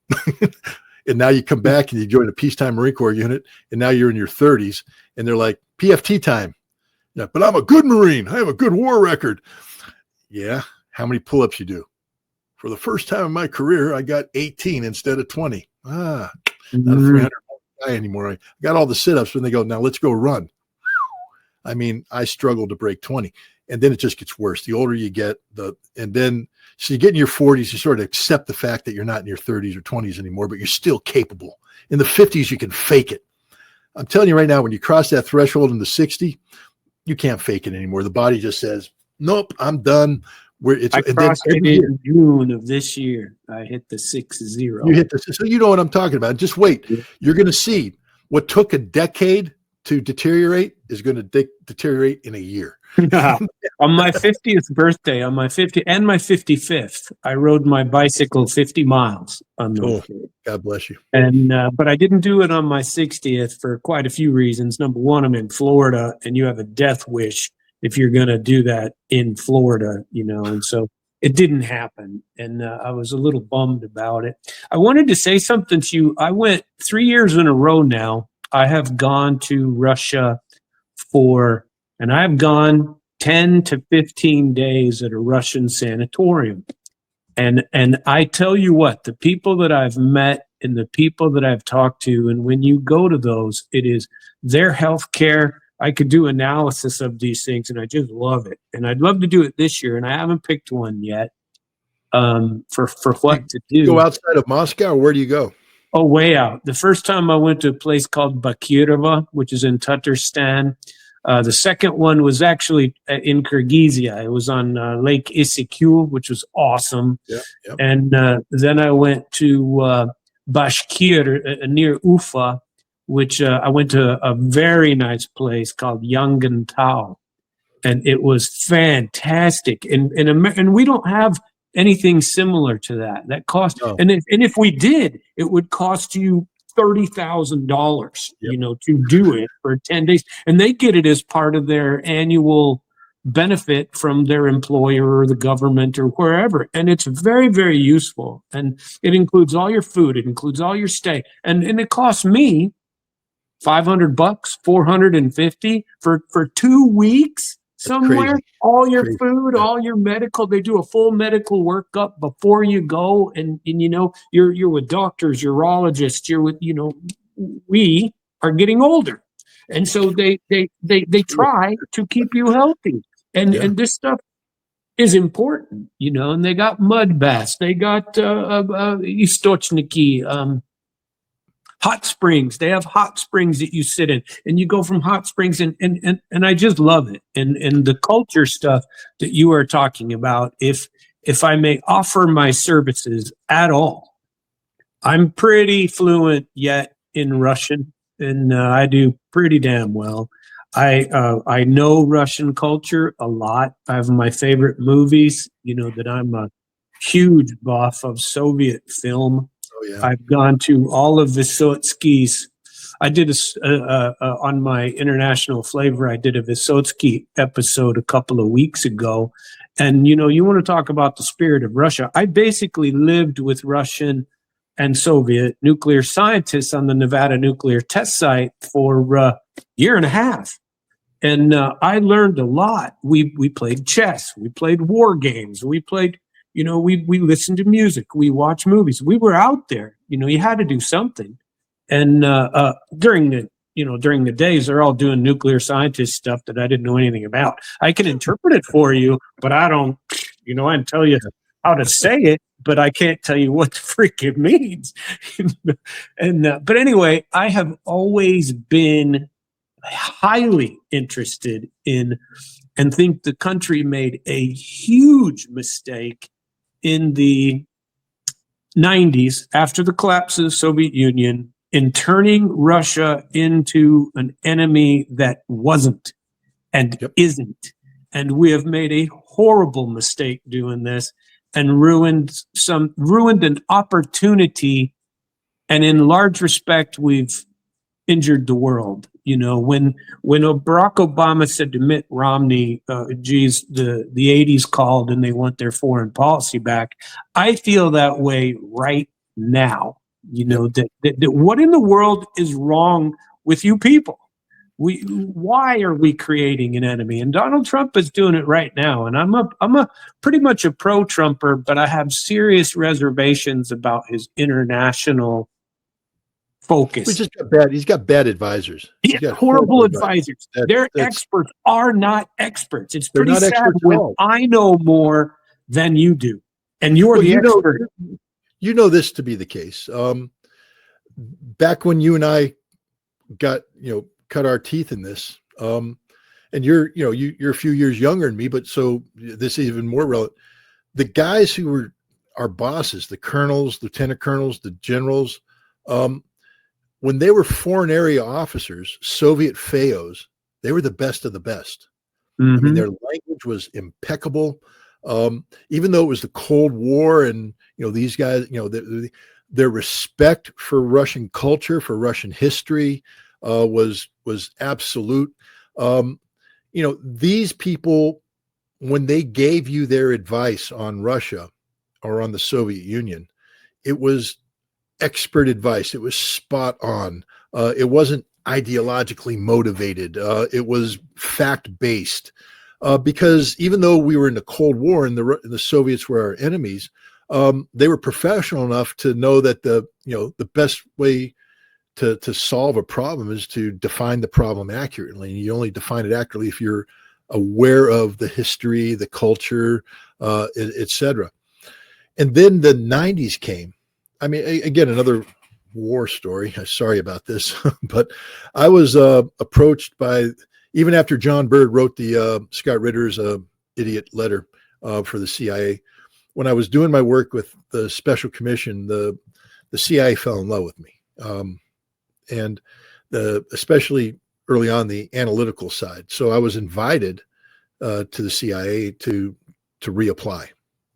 And now you come back and you join a peacetime Marine Corps unit, and now you're in your 30s, and they're like, PFT time. Yeah, but I'm a good Marine. I have a good war record. Yeah. How many pull-ups you do? For the first time in my career, I got 18 instead of 20. Not a 300 guy anymore. I got all the sit-ups when they go, now let's go run. I mean, I struggled to break 20, and then it just gets worse. The older you get, so you get in your 40s, you sort of accept the fact that you're not in your 30s or 20s anymore, but you're still capable. In the 50s, you can fake it. I'm telling you right now, when you cross that threshold in the 60, you can't fake it anymore. The body just says, nope, I'm done. I crossed it in June of this year. I hit the 6-0. You hit so you know what I'm talking about. Just wait. Yeah. You're going to see what took a decade to deteriorate is going to deteriorate in a year. On my 50th birthday, on my 50th and my 55th, I rode my bicycle 50 miles on those days. God bless you. And but I didn't do it on my 60th for quite a few reasons. Number one, I'm in Florida, and you have a death wish if you're going to do that in Florida, and so it didn't happen. And I was a little bummed about it. I wanted to say something to you. I went 3 years in a row now. I have gone to Russia and I've gone 10 to 15 days at a Russian sanatorium. And I tell you what, the people that I've met and the people that I've talked to, and when you go to those, it is their healthcare. I could do analysis of these things, and I just love it. And I'd love to do it this year, and I haven't picked one yet for what to do. Go outside of Moscow, or where do you go? Oh, way out. The first time I went to a place called Bakirova, which is in Tatarstan. The second one was actually in Kyrgyzia. It was on Lake Issyk, which was awesome. Yep. And then I went to Bashkir near Ufa, which I went to a very nice place called Yangantau. And it was fantastic. And we don't have anything similar to that cost. No. And if we did, it would cost you $30,000, to do it for 10 days. And they get it as part of their annual benefit from their employer or the government or wherever. And it's very, very useful. And it includes all your food. It includes all your stay. And it cost me $500, $450 for 2 weeks. Somewhere, all your food, all your medical, they do a full medical workup before you go. And you're with doctors, urologists, you're with, we are getting older. And so they try to keep you healthy. And this stuff is important, and they got mud baths. They got istochniki, hot springs. They have hot springs that you sit in, and you go from hot springs, and I just love it. And the culture stuff that you are talking about, if I may offer my services at all, I'm pretty fluent yet in Russian, and I do pretty damn well. I know Russian culture a lot. I have my favorite movies, that I'm a huge buff of Soviet film. I've gone to all of Vysotsky's. I did on my International Flavor, I did a Vysotsky episode a couple of weeks ago. And, you want to talk about the spirit of Russia. I basically lived with Russian and Soviet nuclear scientists on the Nevada nuclear test site for a year and a half. And I learned a lot. We played chess. We played war games. We played, we listened to music. We watched movies. We were out there. You had to do something. And during the days, they're all doing nuclear scientist stuff that I didn't know anything about. I can interpret it for you, but I don't, I can tell you how to say it, but I can't tell you what the freak it means. But anyway, I have always been highly interested in and think the country made a huge mistake in the 90s after the collapse of the Soviet Union in turning Russia into an enemy that wasn't and isn't. And we have made a horrible mistake doing this and ruined an opportunity. And in large respect, we've injured the world. When Barack Obama said to Mitt Romney, geez, the 80s called and they want their foreign policy back, I feel that way right now. That what in the world is wrong with you people? Why are we creating an enemy? And Donald Trump is doing it right now. And I'm a pretty much a pro-Trumper, but I have serious reservations about his international focus. He's got bad advisors. He's got horrible advisors. Their experts are not experts. It's pretty sad when I know more than you do, and you're the expert. You know this to be the case. Back when you and I got cut our teeth in this, and you're a few years younger than me, but so this is even more relevant. The guys who were our bosses, the colonels, lieutenant colonels, the generals, when they were foreign area officers, Soviet FAOs, they were the best of the best. Mm-hmm. I mean, their language was impeccable. Even though it was the Cold War, and these guys, their respect for Russian culture, for Russian history, was absolute. These people, when they gave you their advice on Russia or on the Soviet Union, it was expert advice. It was spot on. It wasn't ideologically motivated. It was fact-based. Because even though we were in the Cold War and the Soviets were our enemies, they were professional enough to know that the best way to solve a problem is to define the problem accurately. And you only define it accurately if you're aware of the history, the culture, etc. And then the 90s came. I mean, again, another war story. I'm sorry about this, but I was approached by, even after John Byrd wrote the Scott Ritter's idiot letter for the CIA, when I was doing my work with the Special Commission, the CIA fell in love with me. And especially early on the analytical side. So I was invited to the CIA to reapply.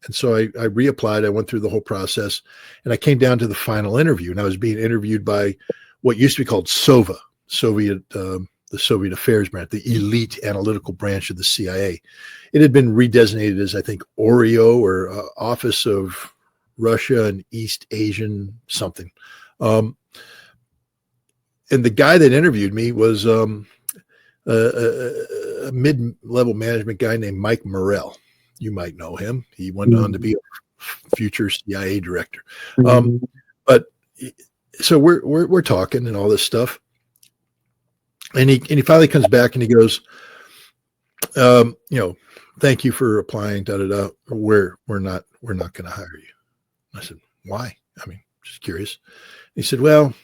And so I reapplied. I went through the whole process, and I came down to the final interview, and I was being interviewed by what used to be called SOVA, the Soviet Affairs branch, the elite analytical branch of the CIA. It had been redesignated as, I think, OREO, or Office of Russia and East Asian something. And the guy that interviewed me was a mid-level management guy named Mike Morrell. You might know him. He went on to be a future CIA director. But so we're talking and all this stuff, and he finally comes back and he goes, thank you for applying. Da da da. We're not going to hire you. I said, why? I mean, just curious. He said, well,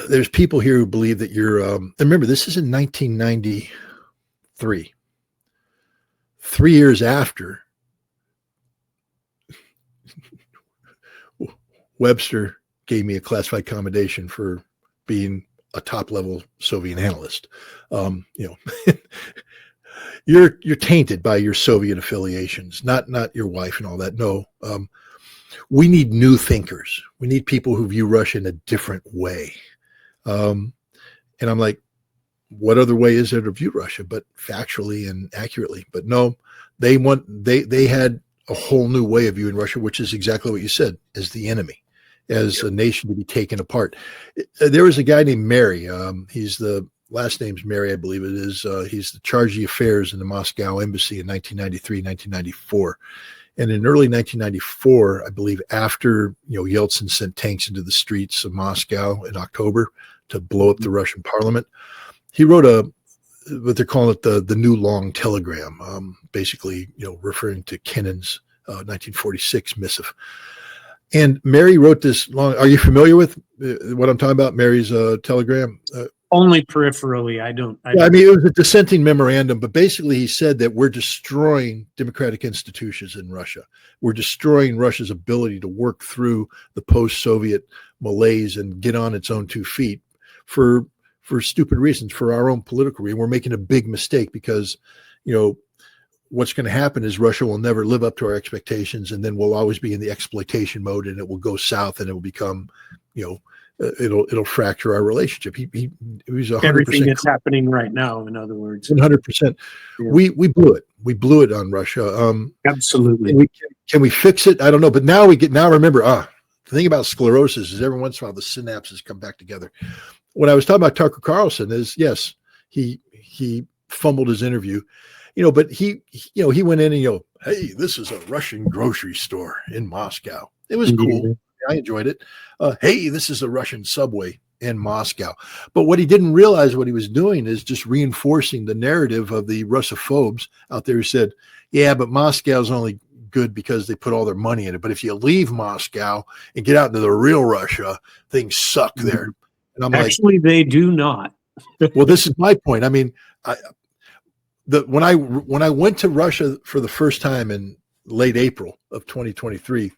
there's people here who believe that you're. And remember, this is in 1993. 3 years after Webster gave me a classified commendation for being a top-level Soviet analyst. You're tainted by your Soviet affiliations, not your wife and all that. No, we need new thinkers. We need people who view Russia in a different way. And I'm like, what other way is there to view Russia but factually and accurately? But no, they had a whole new way of viewing Russia, which is exactly what you said, as the enemy, as a nation to be taken apart. There was a guy named Mary. He's the last name's Mary, I believe it is. He's the charge of the affairs in the Moscow embassy in 1993, 1994. And in early 1994, I believe, after Yeltsin sent tanks into the streets of Moscow in October to blow up the Russian parliament, he wrote what they're calling it the new long telegram, basically referring to Kennan's 1946 missive. And Mary wrote this long. Are you familiar with what I'm talking about? Mary's telegram. Only peripherally. I don't. I mean, it was a dissenting memorandum, but basically he said that we're destroying democratic institutions in Russia. We're destroying Russia's ability to work through the post-Soviet malaise and get on its own 2 feet for stupid reasons, for our own political reasons. We're making a big mistake because, what's going to happen is Russia will never live up to our expectations, and then we'll always be in the exploitation mode, and it will go south, and it will become, it'll fracture our relationship. He was 100%. Everything that's happening right now, in other words. 100%. Yeah. We blew it. We blew it on Russia. Absolutely. Can we fix it? I don't know. But now remember, the thing about sclerosis is every once in a while the synapses come back together. When I was talking about Tucker Carlson, is yes, he fumbled his interview, but he went in and hey, this is a Russian grocery store in Moscow. It was cool. I enjoyed it. Hey, this is a Russian subway in Moscow. But what he didn't realize what he was doing is just reinforcing the narrative of the Russophobes out there who said, yeah, but Moscow's only good because they put all their money in it. But if you leave Moscow and get out into the real Russia, things suck there. And I'm actually, they do not. Well, this is my point. I mean, when I went to Russia for the first time in late April of 2023,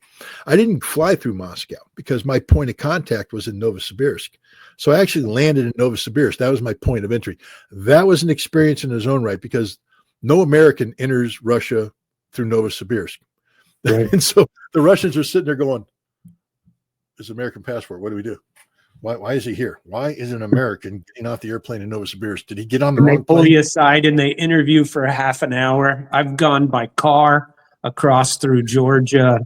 I didn't fly through Moscow because my point of contact was in Novosibirsk. So I actually landed in Novosibirsk. That was my point of entry. That was an experience in its own right because no American enters Russia through Novosibirsk. Right. And so the Russians are sitting there going, "It's an American passport. What do we do? Why is he here? Why is an American getting off the airplane in Novosibirsk? Did he get on the wrong plane?" They pull you aside and they interview for half an hour. I've gone by car across through Georgia.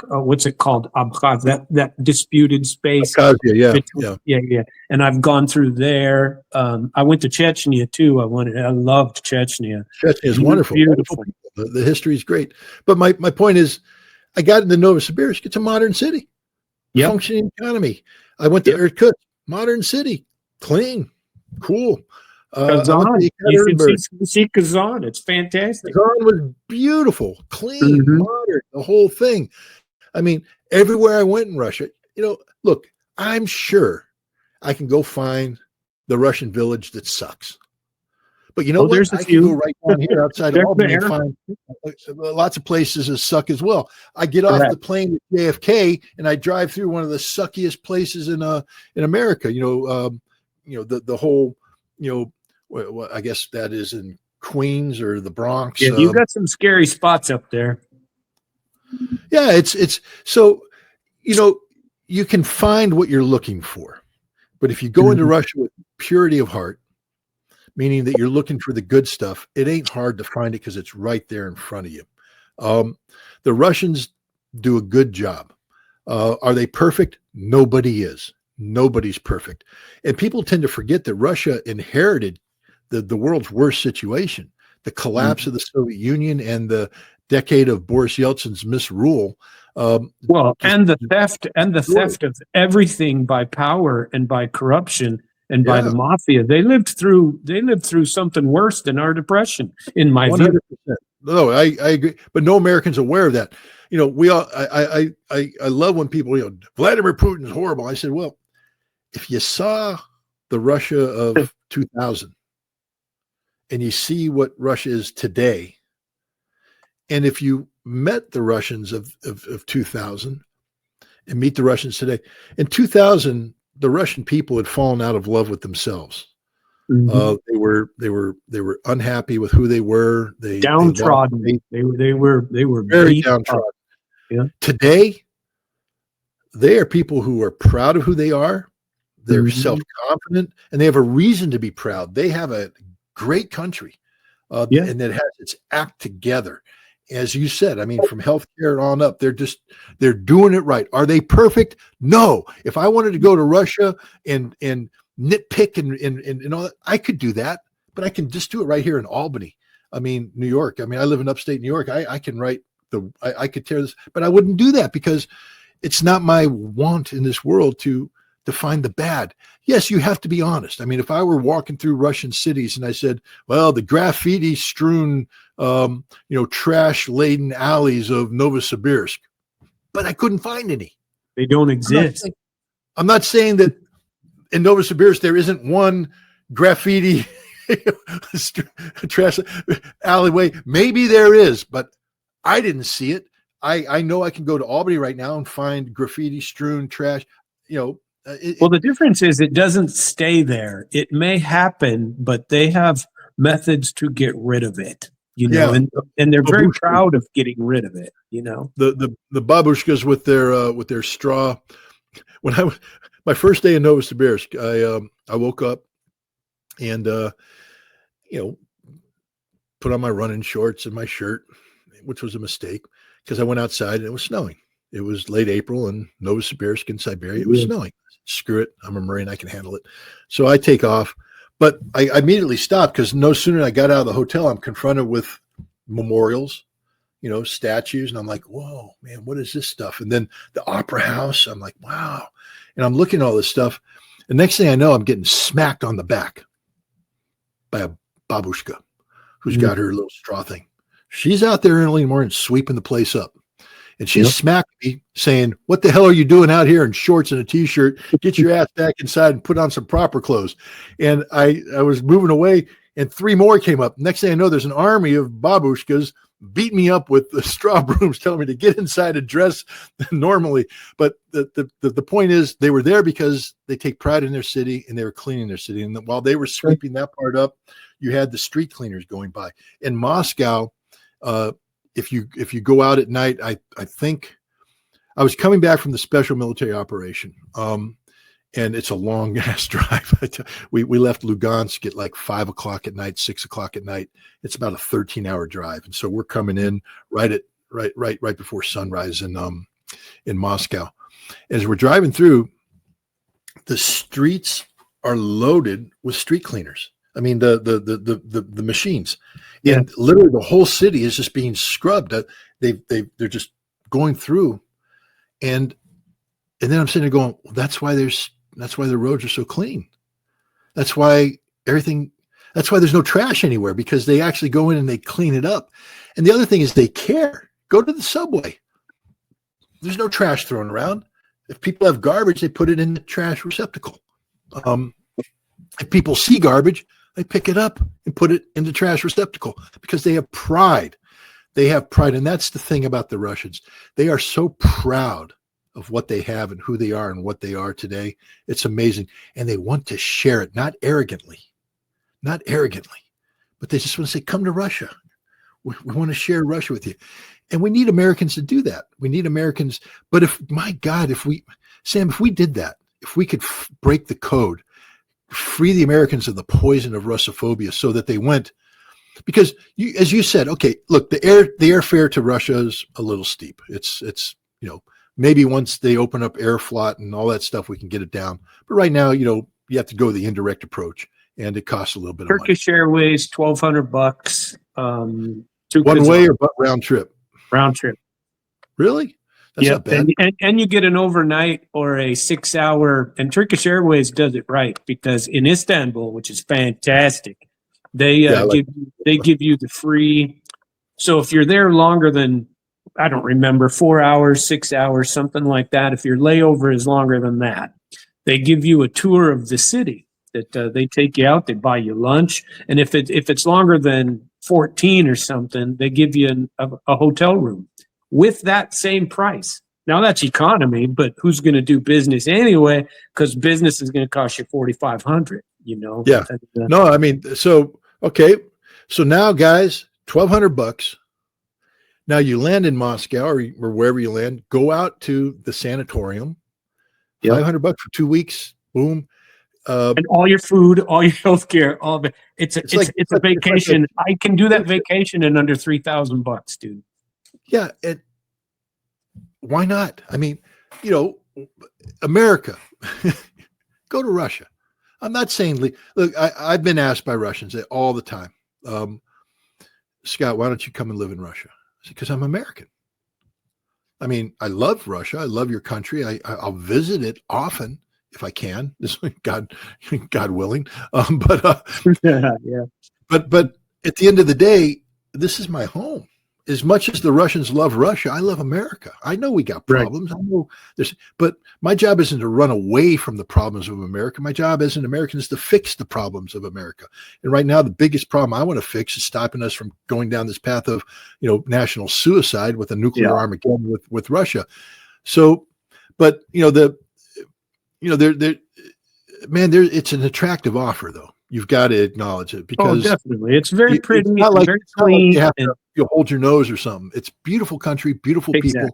What's it called? Abkhazia, that disputed space. Abkhazia, yeah. And I've gone through there. I went to Chechnya too. I loved Chechnya. Chechnya is wonderful. Beautiful. The history is great. But my point is, I got into Novosibirsk. It's a modern city. Yep. Functioning economy. I went to Irkutsk, modern city, clean, cool. Kazan. You can see Kazan. It's fantastic. Kazan was beautiful, clean, modern, the whole thing. I mean, everywhere I went in Russia, look, I'm sure I can go find the Russian village that sucks. But what? There's I can go right down here outside of Albany and find lots of places that suck as well. I get off the plane at JFK and I drive through one of the suckiest places in America. The whole, I guess that is in Queens or the Bronx. Yeah, you got some scary spots up there. Yeah, it's so you can find what you're looking for, but if you go into Russia with purity of heart, meaning that you're looking for the good stuff, it ain't hard to find it because it's right there in front of you. The Russians do a good job. Are they perfect? Nobody is. Nobody's perfect. And people tend to forget that Russia inherited the world's worst situation, the collapse of the Soviet Union and the decade of Boris Yeltsin's misrule. And the theft of everything by power and by corruption and by the mafia. They lived through something worse than our depression, in my 100%. View. No, I agree. But no American's aware of that. We all I love when people, Vladimir Putin's horrible. I said, well, if you saw the Russia of 2000 and you see what Russia is today, and if you met the Russians of 2000 and meet the Russians today, in 2000, the Russian people had fallen out of love with themselves. They were unhappy with who they were. They downtrodden. They were very downtrodden. Yeah. Today, they are people who are proud of who they are. They're self-confident, and they have a reason to be proud. They have a great country, and that has its act together. as you said, I mean, from healthcare on up, they're doing it right. Are they perfect? No. If I wanted to go to Russia and nitpick and all that, I could do that, but I can just do it right here in Albany. I mean, New York. I mean, I live in upstate New York. I can write I could tear this, but I wouldn't do that because it's not my want in this world to find the bad. Yes, you have to be honest. I mean, if I were walking through Russian cities and I said, well, the graffiti strewn, trash laden alleys of Novosibirsk, but I couldn't find any. They don't exist. I'm not saying that in Novosibirsk there isn't one graffiti trash alleyway. Maybe there is, but I didn't see it. I know I can go to Albany right now and find graffiti strewn trash. Well, the difference is it doesn't stay there. It may happen, but they have methods to get rid of it. And they're very proud of getting rid of it. The babushkas with their straw. When my first day in Novosibirsk, I woke up and put on my running shorts and my shirt, which was a mistake because I went outside and it was snowing. It was late April in Novosibirsk in Siberia. It was snowing. Screw it. I'm a Marine. I can handle it. So I take off, but I immediately stopped because no sooner than I got out of the hotel, I'm confronted with memorials, statues. And I'm like, whoa, man, what is this stuff? And then the opera house, I'm like, wow. And I'm looking at all this stuff. The next thing I know, I'm getting smacked on the back by a babushka who's got her little straw thing. She's out there early in the morning sweeping the place up. And she smacked me saying, what the hell are you doing out here in shorts and a t-shirt? Get your ass back inside and put on some proper clothes. And I was moving away and 3 more came up. Next thing I know, there's an army of babushkas beat me up with the straw brooms telling me to get inside and dress normally. But the point is they were there because they take pride in their city and they were cleaning their city. And while they were sweeping that part up, you had the street cleaners going by. In Moscow, if you go out at night, I think I was coming back from the special military operation. And it's a long ass drive. We left Lugansk at like 5 o'clock at night, 6 o'clock at night. It's about a 13-hour drive. And so we're coming in right before sunrise in Moscow. As we're driving through, the streets are loaded with street cleaners. I mean, the machines, and literally the whole city is just being scrubbed. They're just going through, and then I'm sitting there going, well, that's why the roads are so clean. That's why there's no trash anywhere, because they actually go in and they clean it up. And the other thing is they care. Go to the subway. There's no trash thrown around. If people have garbage, they put it in the trash receptacle. If people see garbage, they pick it up and put it in the trash receptacle because they have pride. They have pride. And that's the thing about the Russians. They are so proud of what they have and who they are and what they are today. It's amazing. And they want to share it, not arrogantly, but they just want to say, come to Russia. We want to share Russia with you. And we need Americans to do that. We need Americans. But if we did that, if we could break the code, free the Americans of the poison of Russophobia so that they went, because as you said, okay, look, the airfare to Russia is a little steep. It's maybe once they open up Airflot and all that stuff, we can get it down. But right now, you have to go the indirect approach, and it costs a little bit of money. Turkish Airways, $1,200. One way or round trip? Round trip. Really? That's not bad. And you get an overnight or a 6-hour, and Turkish Airways does it right, because in Istanbul, which is fantastic, they give you the free. So if you're there longer than, I don't remember, 4 hours, 6 hours, something like that. If your layover is longer than that, they give you a tour of the city. That they take you out, they buy you lunch, and if it's longer than 14 or something, they give you a hotel room with that same price. Now that's economy, but who's going to do business anyway? Because business is going to cost you $4,500. Yeah. No, I mean, so okay, so now guys, $1,200. Now you land in Moscow or wherever you land. Go out to the sanatorium. $500 for 2 weeks. Boom. And all your food, all your healthcare, all of it. It's a vacation. I can do that vacation in under $3,000, dude. Yeah, why not? I mean, America, go to Russia. I'm not saying look. I've been asked by Russians all the time, Scott, why don't you come and live in Russia? I said, because I'm American. I mean, I love Russia. I love your country. I'll visit it often if I can. God willing. Yeah. But at the end of the day, this is my home. As much as the Russians love Russia, I love America. I know we got Right. problems. I know but my job isn't to run away from the problems of America. My job as an American is to fix the problems of America. And right now, the biggest problem I want to fix is stopping us from going down this path of, national suicide with a nuclear Armageddon with Russia. So, but it's an attractive offer though. You've got to acknowledge it because definitely. It's very pretty, it's not like, very clean. You have to hold your nose or something. It's beautiful country, beautiful people.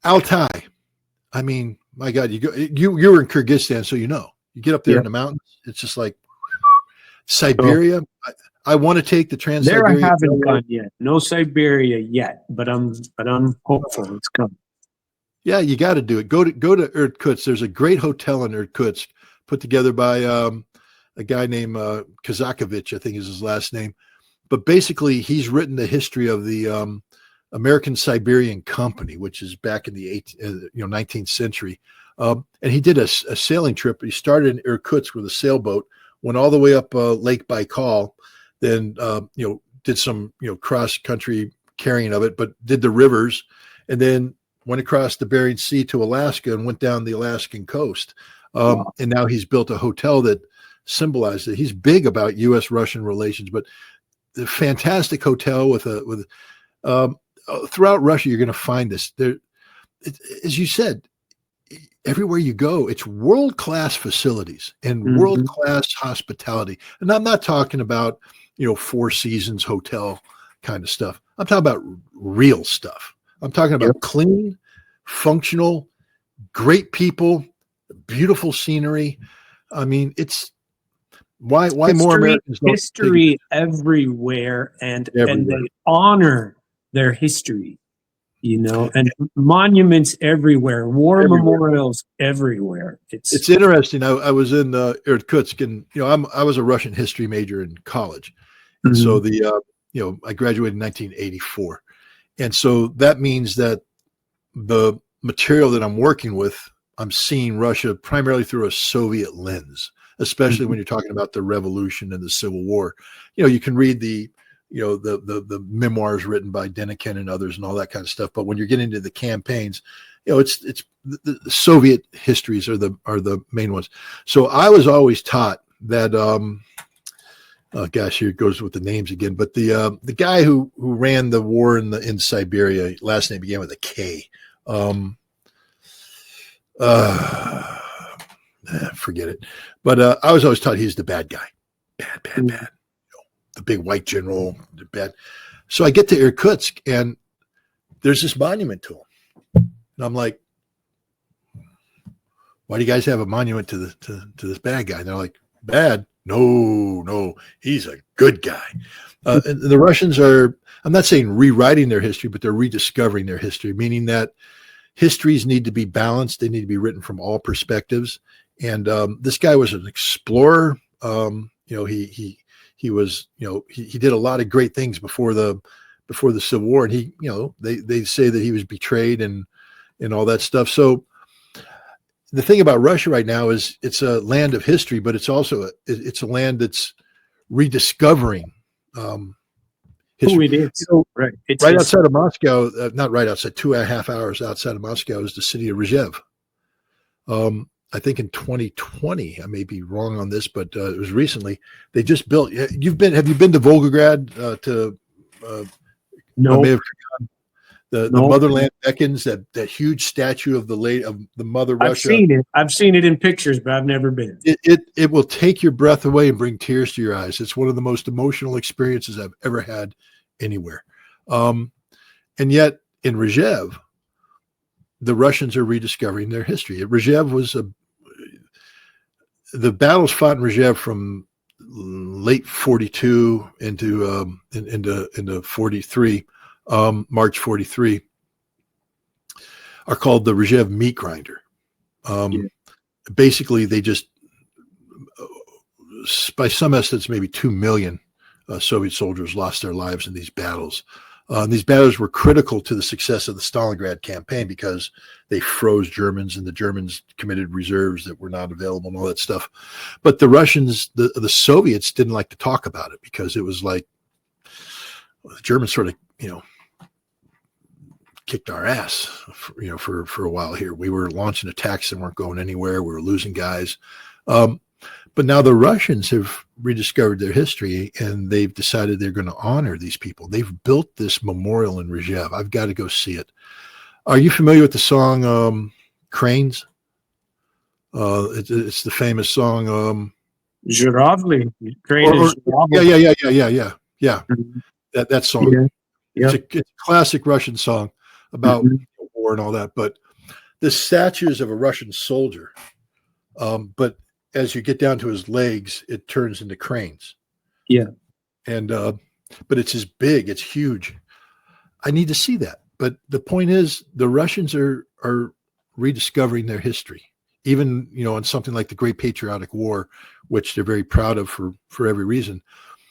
Altai. I mean, my God, you were in Kyrgyzstan, so you get up there in the mountains. It's just like Siberia. I want to take the Trans-Siberia. There I haven't gone yet. No Siberia yet, but I'm hopeful it's coming. Yeah, you got to do it. Go to Irkutsk. There's a great hotel in Irkutsk put together by a guy named Kazakovich, I think is his last name. But basically, he's written the history of the American Siberian Company, which is back in the 19th century. And he did a sailing trip. He started in Irkutsk with a sailboat, went all the way up Lake Baikal, then did some cross country carrying of it, but did the rivers, and then went across the Bering Sea to Alaska and went down the Alaskan coast. And now he's built a hotel that symbolizes it. He's big about U.S.-Russian relations, but the fantastic hotel with throughout Russia, you're going to find this. As you said, everywhere you go, it's world-class facilities and world-class hospitality. And I'm not talking about, Four Seasons hotel kind of stuff. I'm talking about real stuff. I'm talking about clean, functional, great people, beautiful scenery. I mean, it's why more Americans don't history everywhere, and they honor their history, and monuments everywhere, memorials everywhere. It's interesting. I was in Irkutsk, and I was a Russian history major in college, and so I graduated in 1984, and so that means that the material that I'm working with, I'm seeing Russia primarily through a Soviet lens, especially when you're talking about the revolution and the Civil War. You can read the memoirs written by Denikin and others and all that kind of stuff. But when you're getting into the campaigns, it's the Soviet histories are the main ones. So I was always taught that, oh gosh, here it goes with the names again. But the guy who ran the war in Siberia, last name began with a K. Forget it. But I was always taught he's the bad guy. Bad. The big white general, the bad. So I get to Irkutsk and there's this monument to him. And I'm like, why do you guys have a monument to this bad guy? And they're like, bad? No, he's a good guy. And the Russians are, I'm not saying rewriting their history, but they're rediscovering their history, meaning that histories need to be balanced. They need to be written from all perspectives. And this guy was an explorer. He was, he did a lot of great things before the Civil War, and they say that he was betrayed and all that stuff. So the thing about Russia right now is it's a land of history, but it's also it's a land that's rediscovering history. Who it is. Right. It's right outside of Moscow, not right outside, 2.5 hours outside of Moscow is the city of Rzhev. I think in 2020, I may be wrong on this, but it was recently. They just built. Have you been to Volgograd? No. The motherland beckons. That huge statue of the mother Russia. I've seen it in pictures, but I've never been. It will take your breath away and bring tears to your eyes. It's one of the most emotional experiences I've ever had anywhere. And yet in Rzhev, the Russians are rediscovering their history. Rzhev was the battles fought in Rzhev from late 42 into 43 March 43, are called the Regev meat grinder. Basically, they just, by some estimates, maybe 2 million Soviet soldiers lost their lives in these battles. These battles were critical to the success of the Stalingrad campaign because they froze Germans, and the Germans committed reserves that were not available and all that stuff. But the Russians, the Soviets didn't like to talk about it because it was like, well, the Germans sort of, kicked our ass, for a while here. We were launching attacks that weren't going anywhere. We were losing guys. But now the Russians have rediscovered their history, and they've decided they're going to honor these people. They've built this memorial in Regev. I've got to go see it. Are you familiar with the song Cranes? It's the famous song. Zhiravli. Yeah. That song. Yeah. It's a classic Russian song about war and all that. But the statues of a Russian soldier, but as you get down to his legs, it turns into cranes. Yeah. And, but it's as big, it's huge. I need to see that. But the point is, the Russians are rediscovering their history, even, on something like the Great Patriotic War, which they're very proud of for every reason.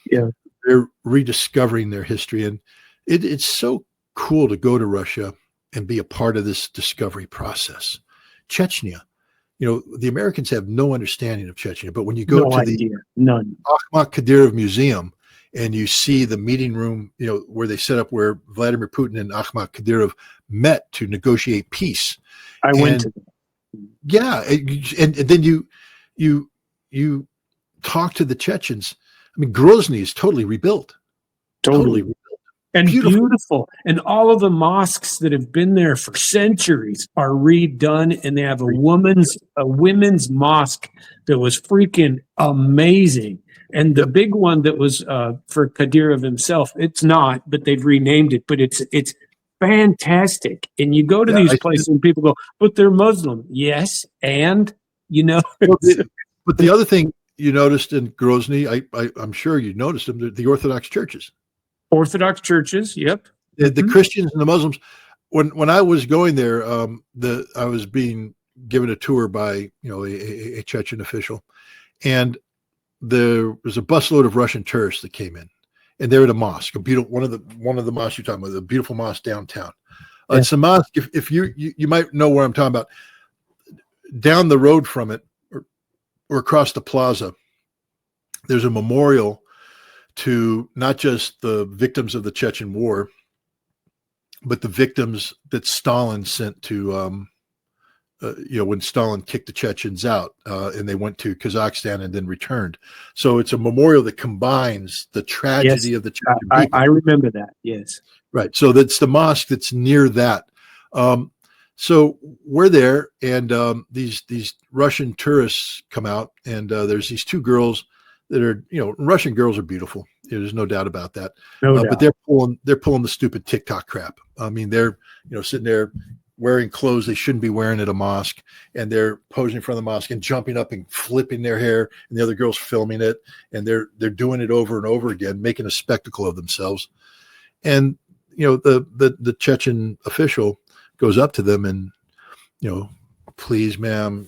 Yeah. They're rediscovering their history. And it's so cool to go to Russia and be a part of this discovery process. Chechnya, the Americans have no understanding of Chechnya, but when you go to the Akhmat Kadyrov Museum and you see the meeting room, where they set up where Vladimir Putin and Akhmat Kadyrov met to negotiate peace. I went to that. Yeah. And then you talk to the Chechens. I mean, Grozny is totally rebuilt. Totally rebuilt. And beautiful. And all of the mosques that have been there for centuries are redone, and they have a women's mosque that was freaking amazing. And the big one that was for Kadyrov himself, it's not, but they've renamed it, but it's fantastic. And you go to these places and people go, but they're Muslim. Yes, and but the other thing you noticed in Grozny, I'm sure you noticed them, the Orthodox churches. Orthodox churches, yep. The Christians and the Muslims. When I was going there, I was being given a tour by a Chechen official, and there was a busload of Russian tourists that came in, and they're at a mosque, one of the mosques you're talking about, the beautiful mosque downtown. It's a mosque. If you might know where I'm talking about. Down the road from it, or across the plaza, there's a memorial to not just the victims of the Chechen War, but the victims that Stalin sent to, when Stalin kicked the Chechens out and they went to Kazakhstan and then returned. So it's a memorial that combines the tragedy of the Chechen people. I remember that, yes. Right. So that's the mosque that's near that. So we're there, and these Russian tourists come out, and there's these two girls that are, Russian girls are beautiful. There's no doubt about that. No doubt. But they're pulling the stupid TikTok crap. I mean, they're, sitting there wearing clothes they shouldn't be wearing at a mosque, and they're posing in front of the mosque and jumping up and flipping their hair, and the other girls filming it, and they're doing it over and over again, making a spectacle of themselves. And, the Chechen official goes up to them and, please, ma'am,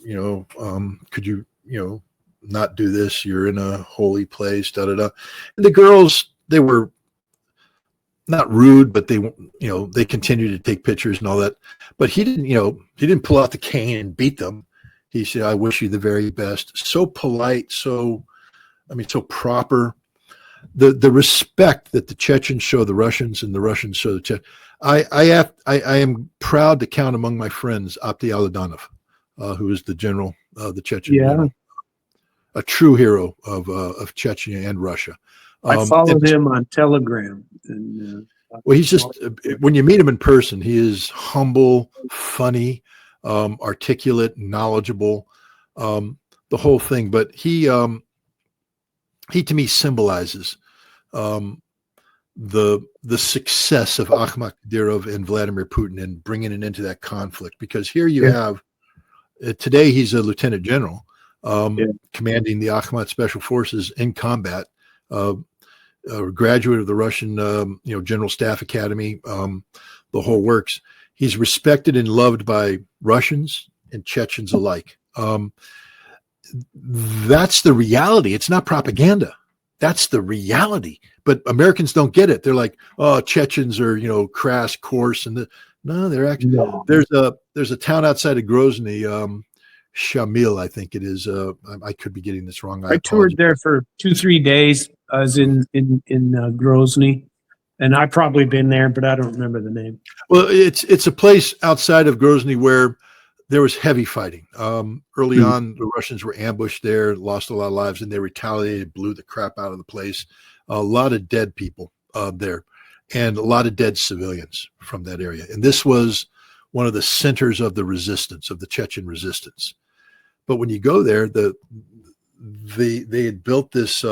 could you, not do this? You're in a holy place, da da da. And the girls, they were not rude, but they continued to take pictures and all that. But he didn't pull out the cane and beat them. He said, "I wish you the very best." So polite, so proper. The respect that the Chechens show the Russians and the Russians show the Chechens. I am proud to count among my friends Abdi Aladanov, who is the general, the Chechen general, a true hero of Chechnya and Russia. I followed him on Telegram. And, well, he's just, when you meet him in person, he is humble, funny, articulate, knowledgeable, the whole thing. But he to me symbolizes the success of Akhmat Kadyrov and Vladimir Putin in bringing it into that conflict. Because here you have, today he's a lieutenant general, commanding the Akhmat Special Forces in combat. a graduate of the Russian, General Staff Academy, the whole works. He's respected and loved by Russians and Chechens alike. That's the reality. It's not propaganda. That's the reality. But Americans don't get it. They're like, oh, Chechens are, crass, coarse, and no, they're actually no. There's a town outside of Grozny, Shamil, I think it is. I could be getting this wrong. I toured there for 2-3 days. I was in Grozny, and I've probably been there, but I don't remember the name. Well, it's a place outside of Grozny where there was heavy fighting. Early on, the Russians were ambushed there, lost a lot of lives, and they retaliated, blew the crap out of the place. A lot of dead people there, and a lot of dead civilians from that area. And this was one of the centers of the resistance, of the Chechen resistance. But when you go there, they had built this.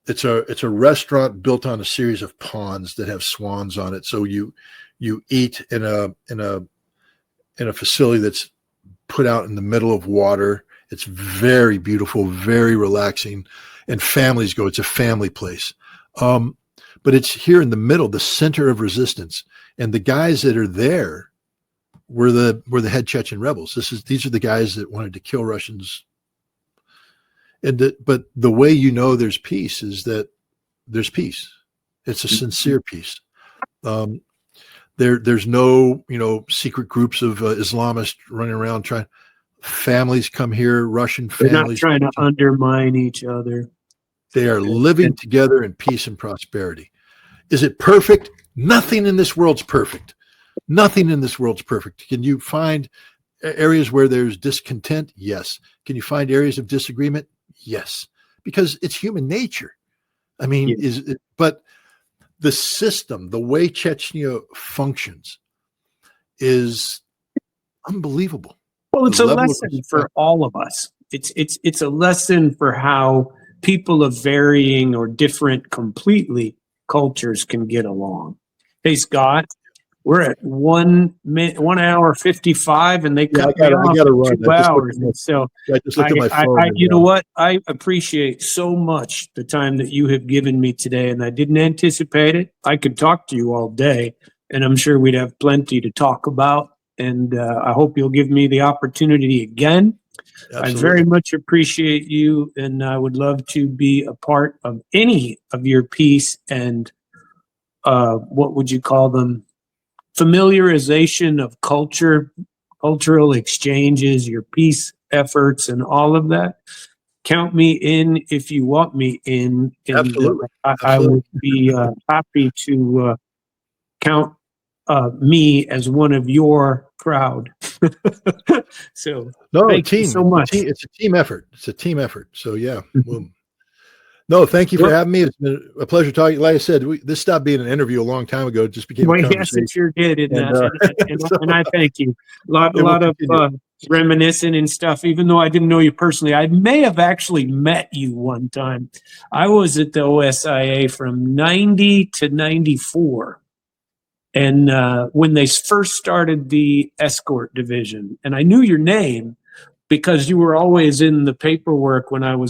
It's a restaurant built on a series of ponds that have swans on it. So you eat in a facility that's put out in the middle of water. It's very beautiful, very relaxing, and families go. It's a family place. But it's here in the middle, the center of resistance. And the guys that are there were the head Chechen rebels. These are the guys that wanted to kill Russians. But the way there's peace is that there's peace. It's a sincere peace. There's no secret groups of Islamists running around trying. Families come here, Russian families. They're not trying to undermine each other. They are living together in peace and prosperity. Is it perfect? Nothing in this world's perfect. Nothing in this world's perfect. Can you find areas where there's discontent? Yes. Can you find areas of disagreement? Yes. Because it's human nature. I mean, but the system, the way Chechnya functions is unbelievable. Well, it's a lesson for all of us. It's a lesson for how people of varying or different completely cultures can get along. Hey, Scott, we're at 1 hour 55, and they cut me off for 2 hours. So I just looked at my phone. You know what? I appreciate so much the time that you have given me today, and I didn't anticipate it. I could talk to you all day, and I'm sure we'd have plenty to talk about. And I hope you'll give me the opportunity again. Absolutely. I very much appreciate you, and I would love to be a part of any of your piece and what would you call them? Familiarization of cultural exchanges, your peace efforts, and all of that. Count me in if you want me in. And, Absolutely. I would be happy to count me as one of your crowd. So thank you so much. It's a team effort. So yeah. No, thank you for having me. It's been a pleasure talking. Like I said, this stopped being an interview a long time ago. It just became a conversation. Yes, it sure did. And I thank you. A lot of reminiscing and stuff, even though I didn't know you personally. I may have actually met you one time. I was at the OSIA from 90 to 94. And when they first started the escort division, and I knew your name because you were always in the paperwork when I was